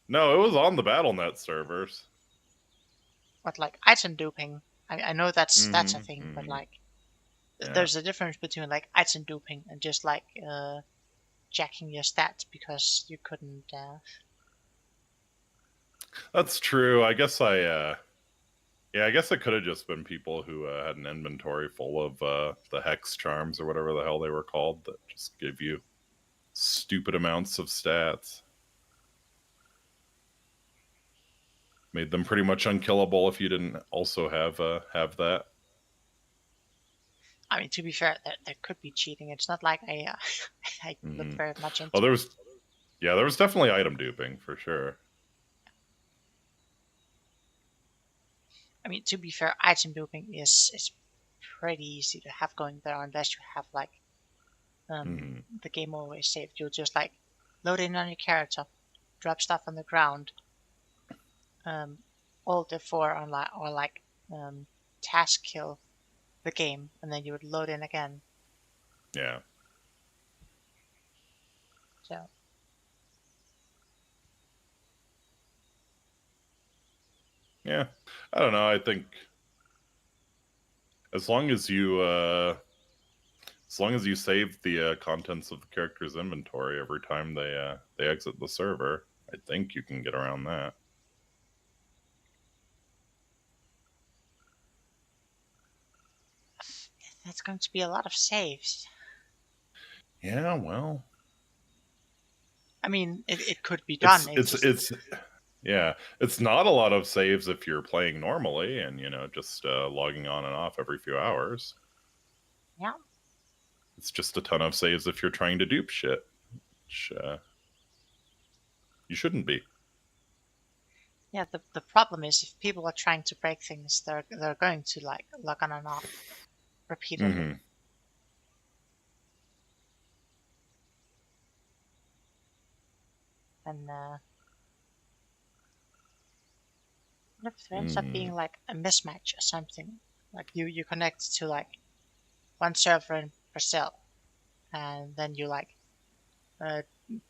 No, it was on the BattleNet servers. But like item duping, I know that's a thing, but like There's a difference between like item duping and just like jacking your stats because you couldn't. That's true. I guess I guess it could have just been people who had an inventory full of the hex charms or whatever the hell they were called that just give you stupid amounts of stats. Made them pretty much unkillable if you didn't also have that. I mean, to be fair, there could be cheating. It's not like I looked very much into. Oh, there was definitely item duping for sure. I mean, to be fair, item duping is pretty easy to have going there unless you have like the game always saved. You'll just like load in on your character, drop stuff on the ground, Alt F4 on like task kill the game, and then you would load in again. Yeah. So. Yeah, I don't know. I think as long as you save the contents of the character's inventory every time they exit the server, I think you can get around that. That's going to be a lot of saves. Yeah, well. I mean, it could be done. It's not a lot of saves if you're playing normally and, just logging on and off every few hours. Yeah. It's just a ton of saves if you're trying to dupe shit, which you shouldn't be. Yeah, the problem is if people are trying to break things, they're going to like log on and off repeatedly. And if there ends up being like a mismatch or something, like you connect to like one server in Brazil, and then you like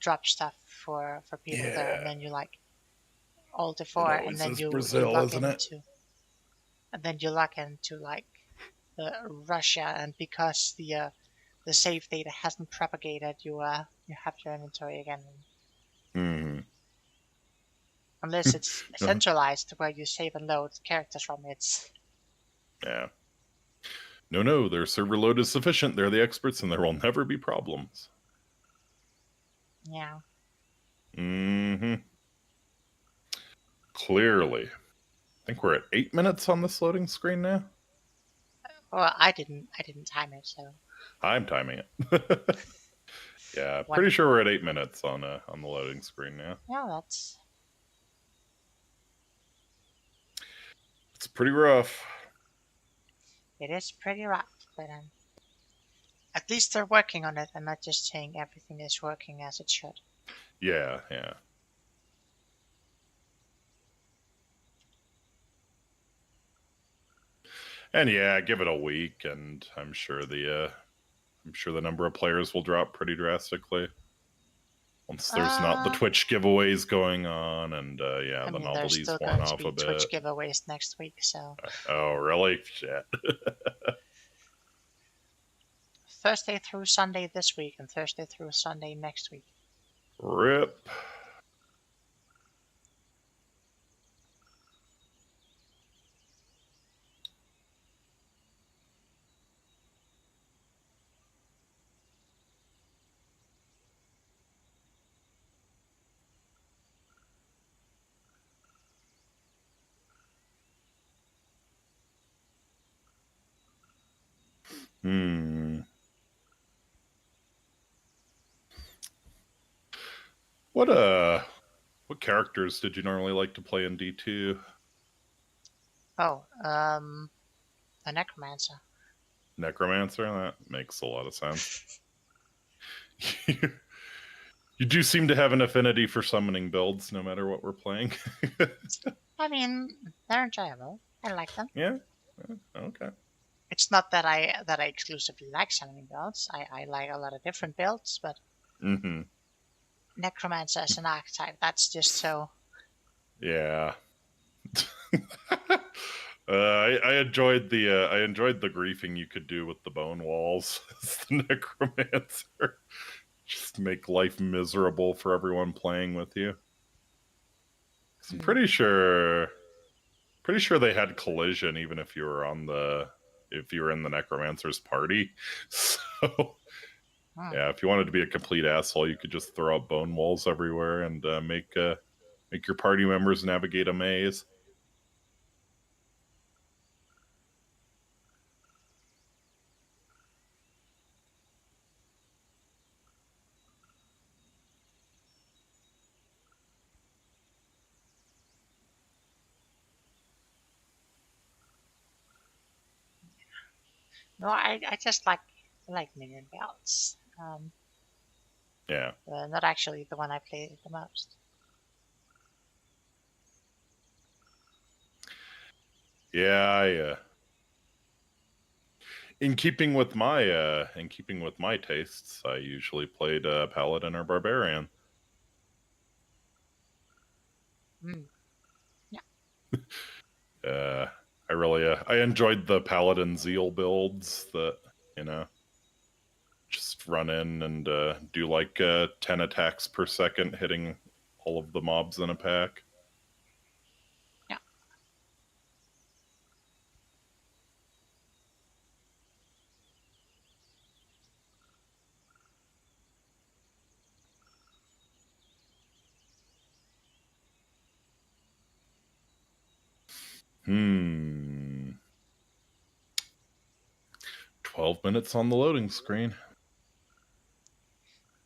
drop stuff for people there, and then you like Alt F4, and then you log into, and then you log into like Russia, and because the save data hasn't propagated, you have your inventory again. Unless it's centralized where you save and load characters from it. Yeah. No, their server load is sufficient. They're the experts and there will never be problems. Yeah. Clearly. I think we're at 8 minutes on this loading screen now. Well, I didn't time it, so. I'm timing it. Yeah, pretty sure we're at 8 minutes on the loading screen now. Yeah, that's. It's pretty rough. It is pretty rough, but at least they're working on it and not just saying everything is working as it should. Yeah. And yeah, give it a week, and I'm sure the number of players will drop pretty drastically. Once there's not the Twitch giveaways going on, and the novelty's worn off a bit. There's still Twitch giveaways next week, so. Oh, really? Shit. Thursday through Sunday this week, and Thursday through Sunday next week. RIP. What characters did you normally like to play in D2? Oh, the Necromancer. Necromancer? That makes a lot of sense. You do seem to have an affinity for summoning builds, no matter what we're playing. I mean, they're enjoyable. I like them. Yeah? Okay. It's not that I exclusively like summoning builds. I like a lot of different builds, but Necromancer as an archetype, that's just so. Yeah. I enjoyed the griefing you could do with the bone walls as the necromancer. Just make life miserable for everyone playing with you. I'm pretty sure they had collision even if you were in the necromancer's party. So yeah, if you wanted to be a complete asshole, you could just throw up bone walls everywhere and make your party members navigate a maze. No, I just like minion belts. Yeah. Not actually the one I play the most. Yeah, in keeping with my tastes, I usually played paladin or barbarian. Yeah. I really I enjoyed the paladin zeal builds that, just run in and do like 10 attacks per second, hitting all of the mobs in a pack. Yeah. Hmm. 12 minutes on the loading screen.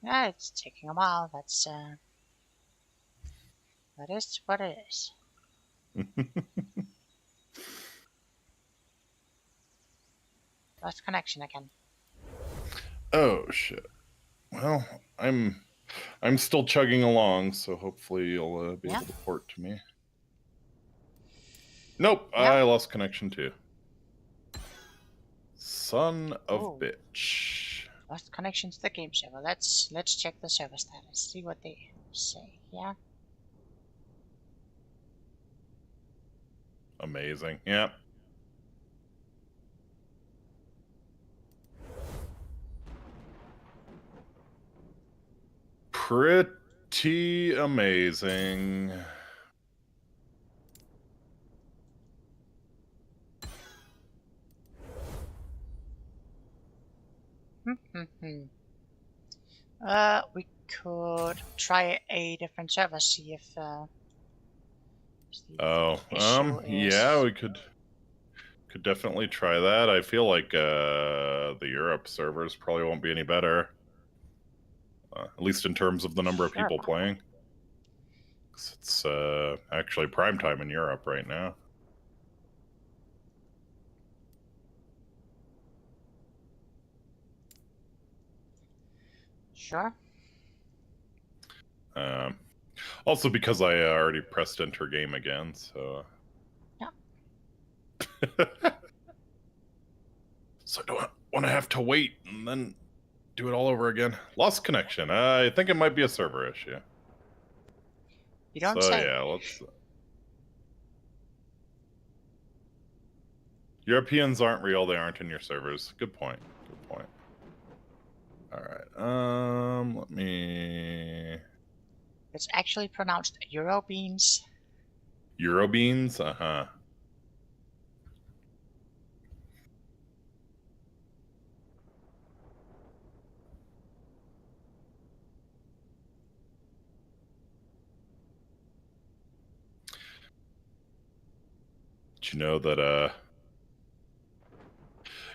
Yeah, it's taking a while. That is what it is. Lost connection again. Oh shit. Well, I'm still chugging along, so hopefully you'll be able to port to me. Nope, Yeah. I lost connection too. Son of bitch. Lost connection to the game server. Let's check the server status. See what they say. Yeah. Amazing. Yep. Pretty amazing. We could try a different server, see if yeah, we could definitely try that. I feel like the Europe servers probably won't be any better. At least in terms of the number of people playing. It's actually prime time in Europe right now. Sure. Also because I already pressed enter game again, so... Yeah. So I don't want to have to wait and then do it all over again. Lost connection. I think it might be a server issue. You don't say. Yeah, let's... Europeans aren't real, they aren't in your servers. Good point. Good point. Alright, let me... It's actually pronounced Eurobeans. Eurobeans? Uh-huh. Did you know that,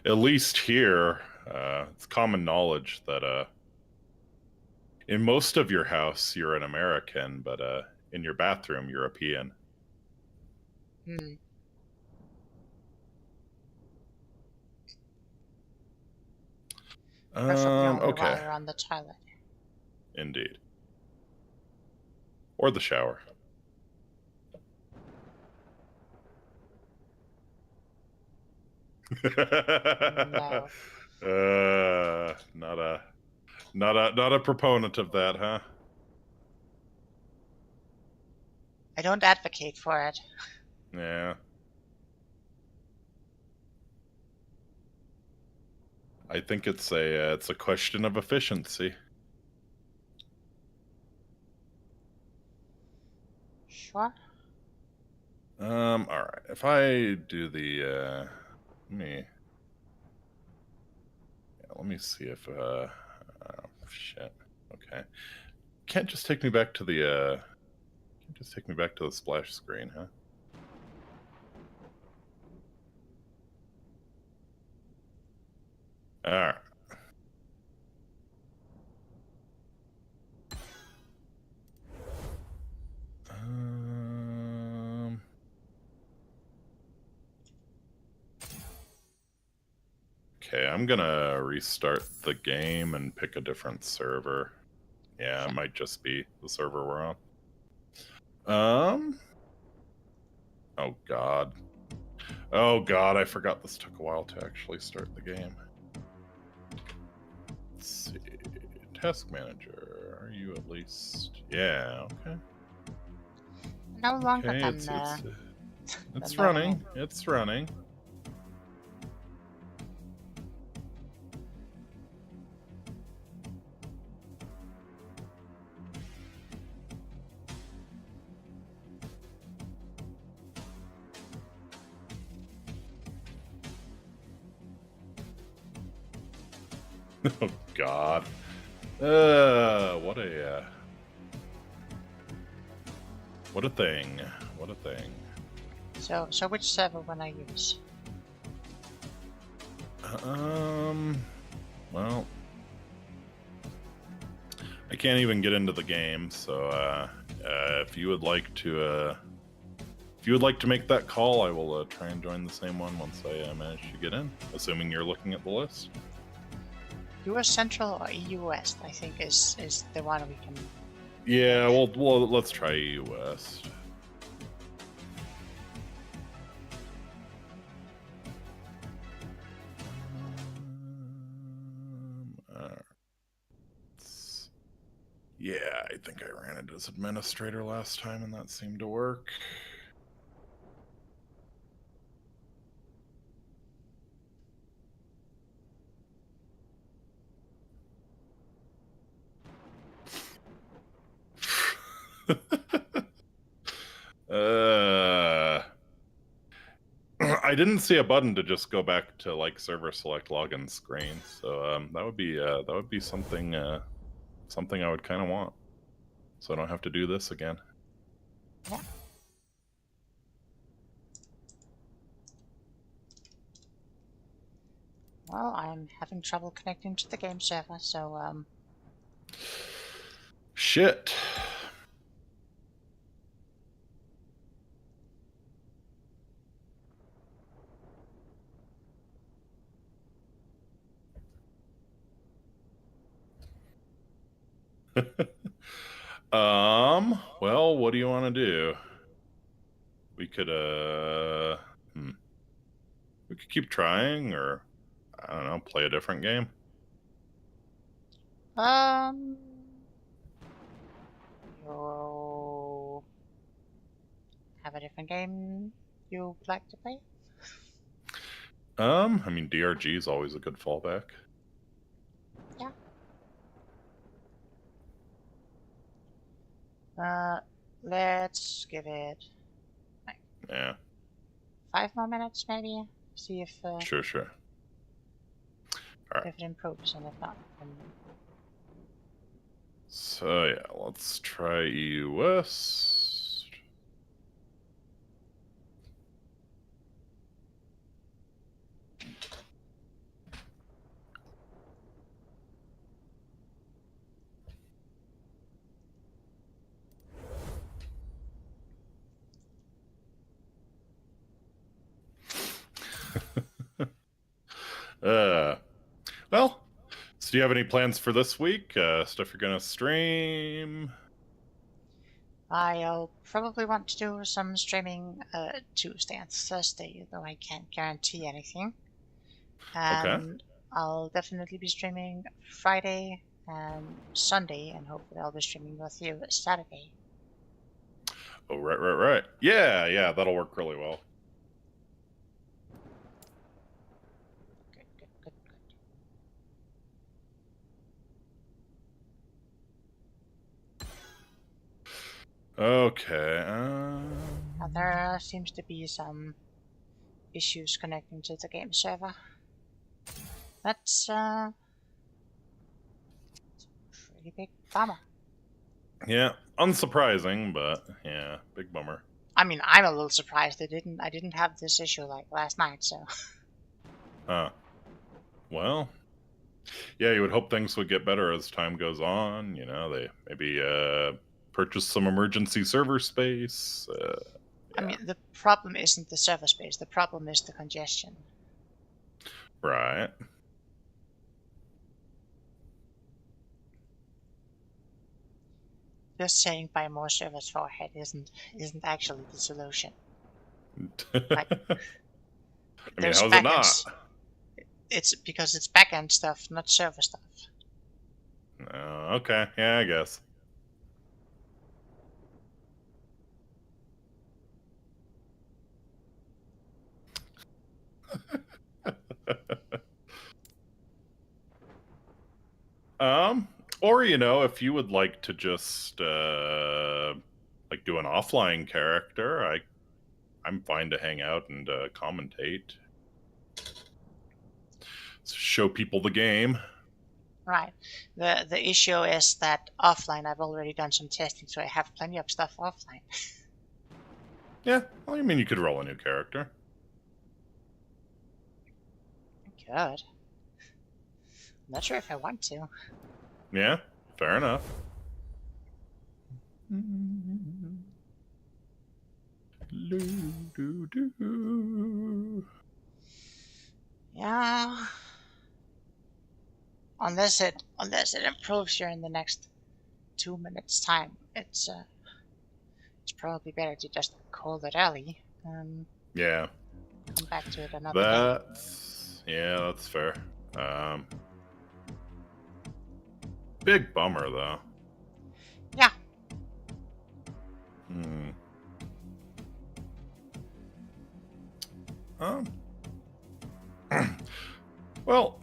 at least here, it's common knowledge that, in most of your house, you're an American, but, in your bathroom, European. Okay. While Okay. you're on the toilet. Indeed. Or the shower. No. Not a proponent of that, huh? I don't advocate for it. Yeah. I think it's a question of efficiency. Sure. All right. If I do the let me see if oh shit. Okay. Can't just take me back to the splash screen, huh? All right. Okay, I'm gonna restart the game and pick a different server. Yeah, it might just be the server we're on. Oh god. Oh god, I forgot this took a while to actually start the game. Let's see. Task manager. Are you at least? Yeah, okay. No longer Okay, than it's running. It's running. Oh god. What a thing. What a thing. So which server when I use? Well, I can't even get into the game, so if you would like to make that call, I will try and join the same one once I manage to get in, assuming you're looking at the list. US Central or EU West, I think is the one we can. Yeah, well, let's try EU West. Yeah, I think I ran it as administrator last time, and that seemed to work. I didn't see a button to just go back to like server select login screen, so that would be something something I would kind of want, so I don't have to do this again. Yeah. Well, I'm having trouble connecting to the game server, so Shit. Well, what do you want to do? We could we could keep trying, or I don't know, play a different game. you have a different game you'd like to play? I mean, DRG is always a good fallback. Yeah. Let's give it Yeah. 5 more minutes, maybe. See if Sure. All right. if it improves, and if not, then. So yeah, let's try EU West. Well, so do you have any plans for this week? Stuff you're gonna stream? I'll probably want to do some streaming Tuesday and Thursday, though I can't guarantee anything. And Okay. I'll definitely be streaming Friday and Sunday, and hopefully I'll be streaming with you Saturday. Oh, right. Yeah, that'll work really well. Good. Okay. Now, there seems to be some issues connecting to the game server. That's a pretty big bummer. Yeah, unsurprising, but yeah, big bummer. I mean, I'm a little surprised I didn't have this issue like last night, so. Well, yeah, you would hope things would get better as time goes on. You know, they maybe purchase some emergency server space. Yeah. I mean, the problem isn't the server space, the problem is the congestion. Right. Just saying buy more servers for a head isn't actually the solution. Like, I mean, how's it not? It's because it's backend stuff, not server stuff. Okay, yeah, I guess. Or you know, if you would like to just like do an offline character, I'm fine to hang out and commentate. Show people the game. Right. The issue is that offline I've already done some testing, so I have plenty of stuff offline. Yeah, well, I mean, you could roll a new character. Good. I'm not sure if I want to. Yeah, fair enough. Yeah. Unless it improves here in the next 2 minutes time, it's probably better to just call it early. Yeah. Come back to it another day. That's fair. Big bummer though. Yeah. Well,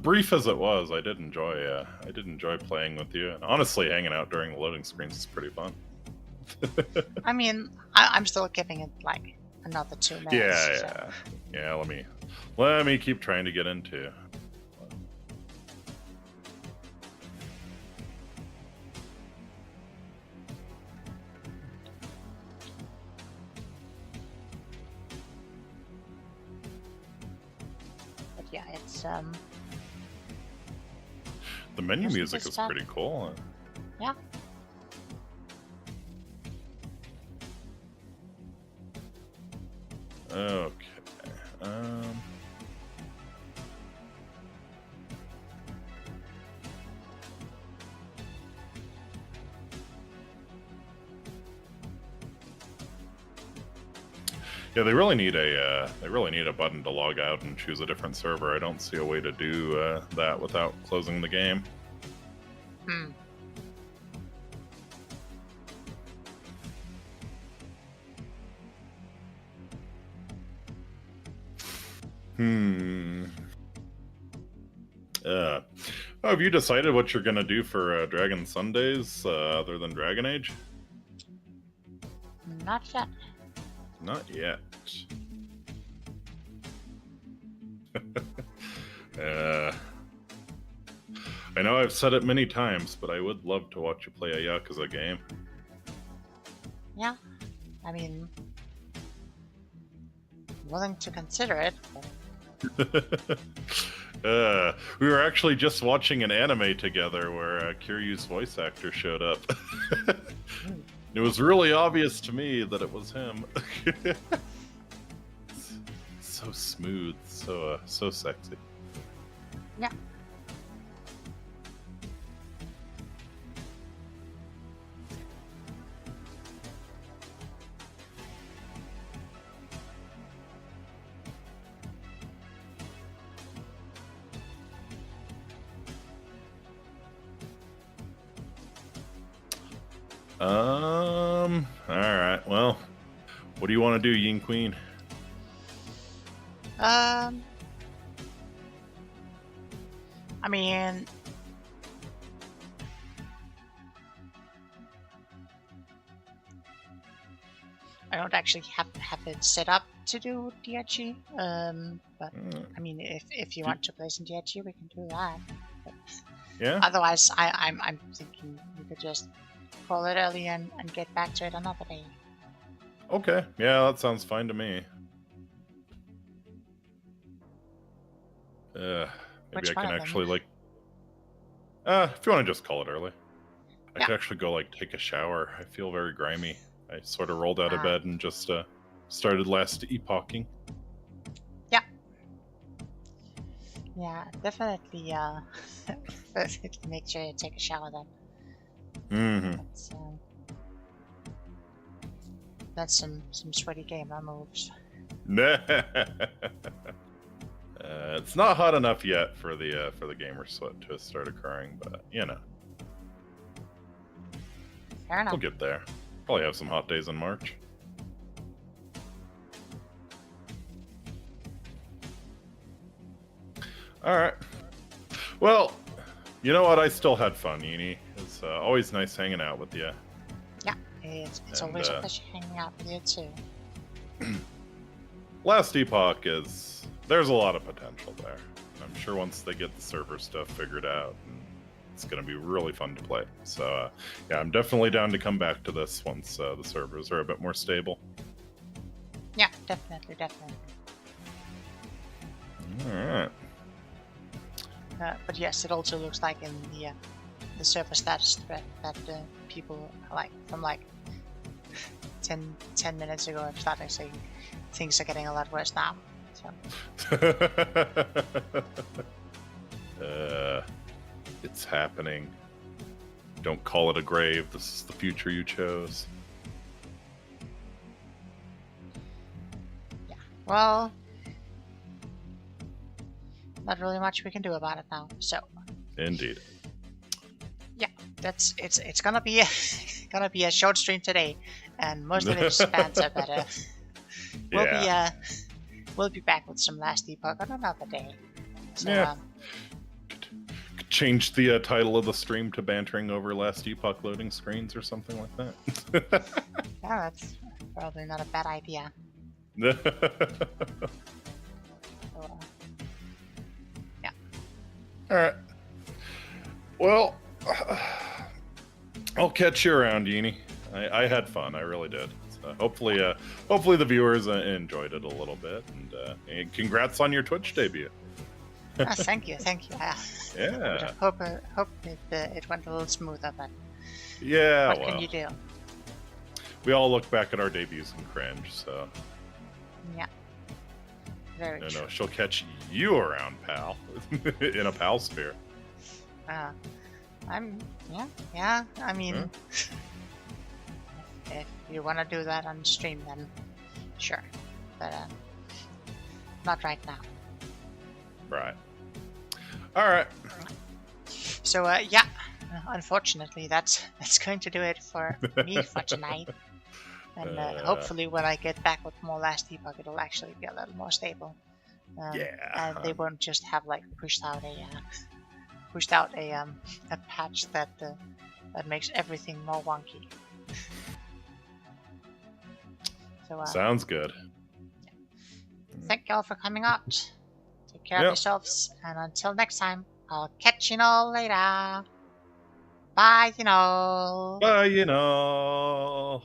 brief as it was, I did enjoy playing with you, and honestly, hanging out during the loading screens is pretty fun. I mean, I'm still giving it like another 2 minutes. Yeah. Let me keep trying to get into. But yeah, it's The menu music is pretty cool. Yeah. Okay. Yeah, they really need a button to log out and choose a different server. I don't see a way to do that without closing the game. Have you decided what you're gonna do for Dragon Sundays other than Dragon Age? Not yet. Not yet. I know I've said it many times, but I would love to watch you play a Yakuza game. Yeah. I mean, willing to consider it. We were actually just watching an anime together where Kiryu's voice actor showed up. It was really obvious to me that it was him. So smooth, so sexy. Yeah. Alright, well, what do you want to do, Yin Queen? I mean, don't actually have it set up to do DRG. But I mean, if you want to play some DRG, we can do that. But Yeah. otherwise, I'm thinking we could just call it early and get back to it another day. Okay. Yeah, that sounds fine to me. Maybe Which I one can of them? actually like. If you want to just call it early, I Yeah. could actually go like take a shower. I feel very grimy. I sort of rolled out of bed and just started last epoching. Yeah, definitely. Make sure you take a shower then. Mm-hmm. That's some sweaty gamer moves. It's not hot enough yet for the gamer sweat to start occurring, but you know, Fair enough. we'll get there. Probably have some hot days in March. All right. Well, you know what? I still had fun, Yini. It's always nice hanging out with you. Yeah, it's always a pleasure hanging out with you too. Last Epoch there's a lot of potential there. I'm sure once they get the server stuff figured out, it's going to be really fun to play. So, yeah, I'm definitely down to come back to this once the servers are a bit more stable. Yeah, definitely. All right. But yes, it also looks like in the server status thread that people from 10 minutes ago have started saying things are getting a lot worse now. So. It's happening. Don't call it a grave. This is the future you chose. Yeah. Well, not really much we can do about it now. So. Indeed. Yeah, it's gonna be a short stream today, and most of its fans are better. We'll be back with some Last Epoch on another day. So, yeah. Could change the title of the stream to Bantering Over Last Epoch Loading Screens or something like that. Yeah, that's probably not a bad idea. So, yeah. All right. Well, I'll catch you around, Yini. I had fun. I really did. So hopefully the viewers enjoyed it a little bit, and congrats on your Twitch debut. Thank you. Yeah. Hope it went a little smoother, but yeah. what can you do? We all look back at our debuts and cringe. So yeah, very true. No, she'll catch you around, pal, in a pal sphere. I mean, if you want to do that on stream, then sure, but not right now. Right. All right. So yeah, unfortunately, that's going to do it for me for tonight. And hopefully, when I get back with more Last Epoch, it'll actually be a little more stable. And they won't just have pushed out a patch that makes everything more wonky. So sounds good. Thank y'all for coming out. Take care of yourselves, and until next time, I'll catch you all later. Bye, you know. Bye, you know.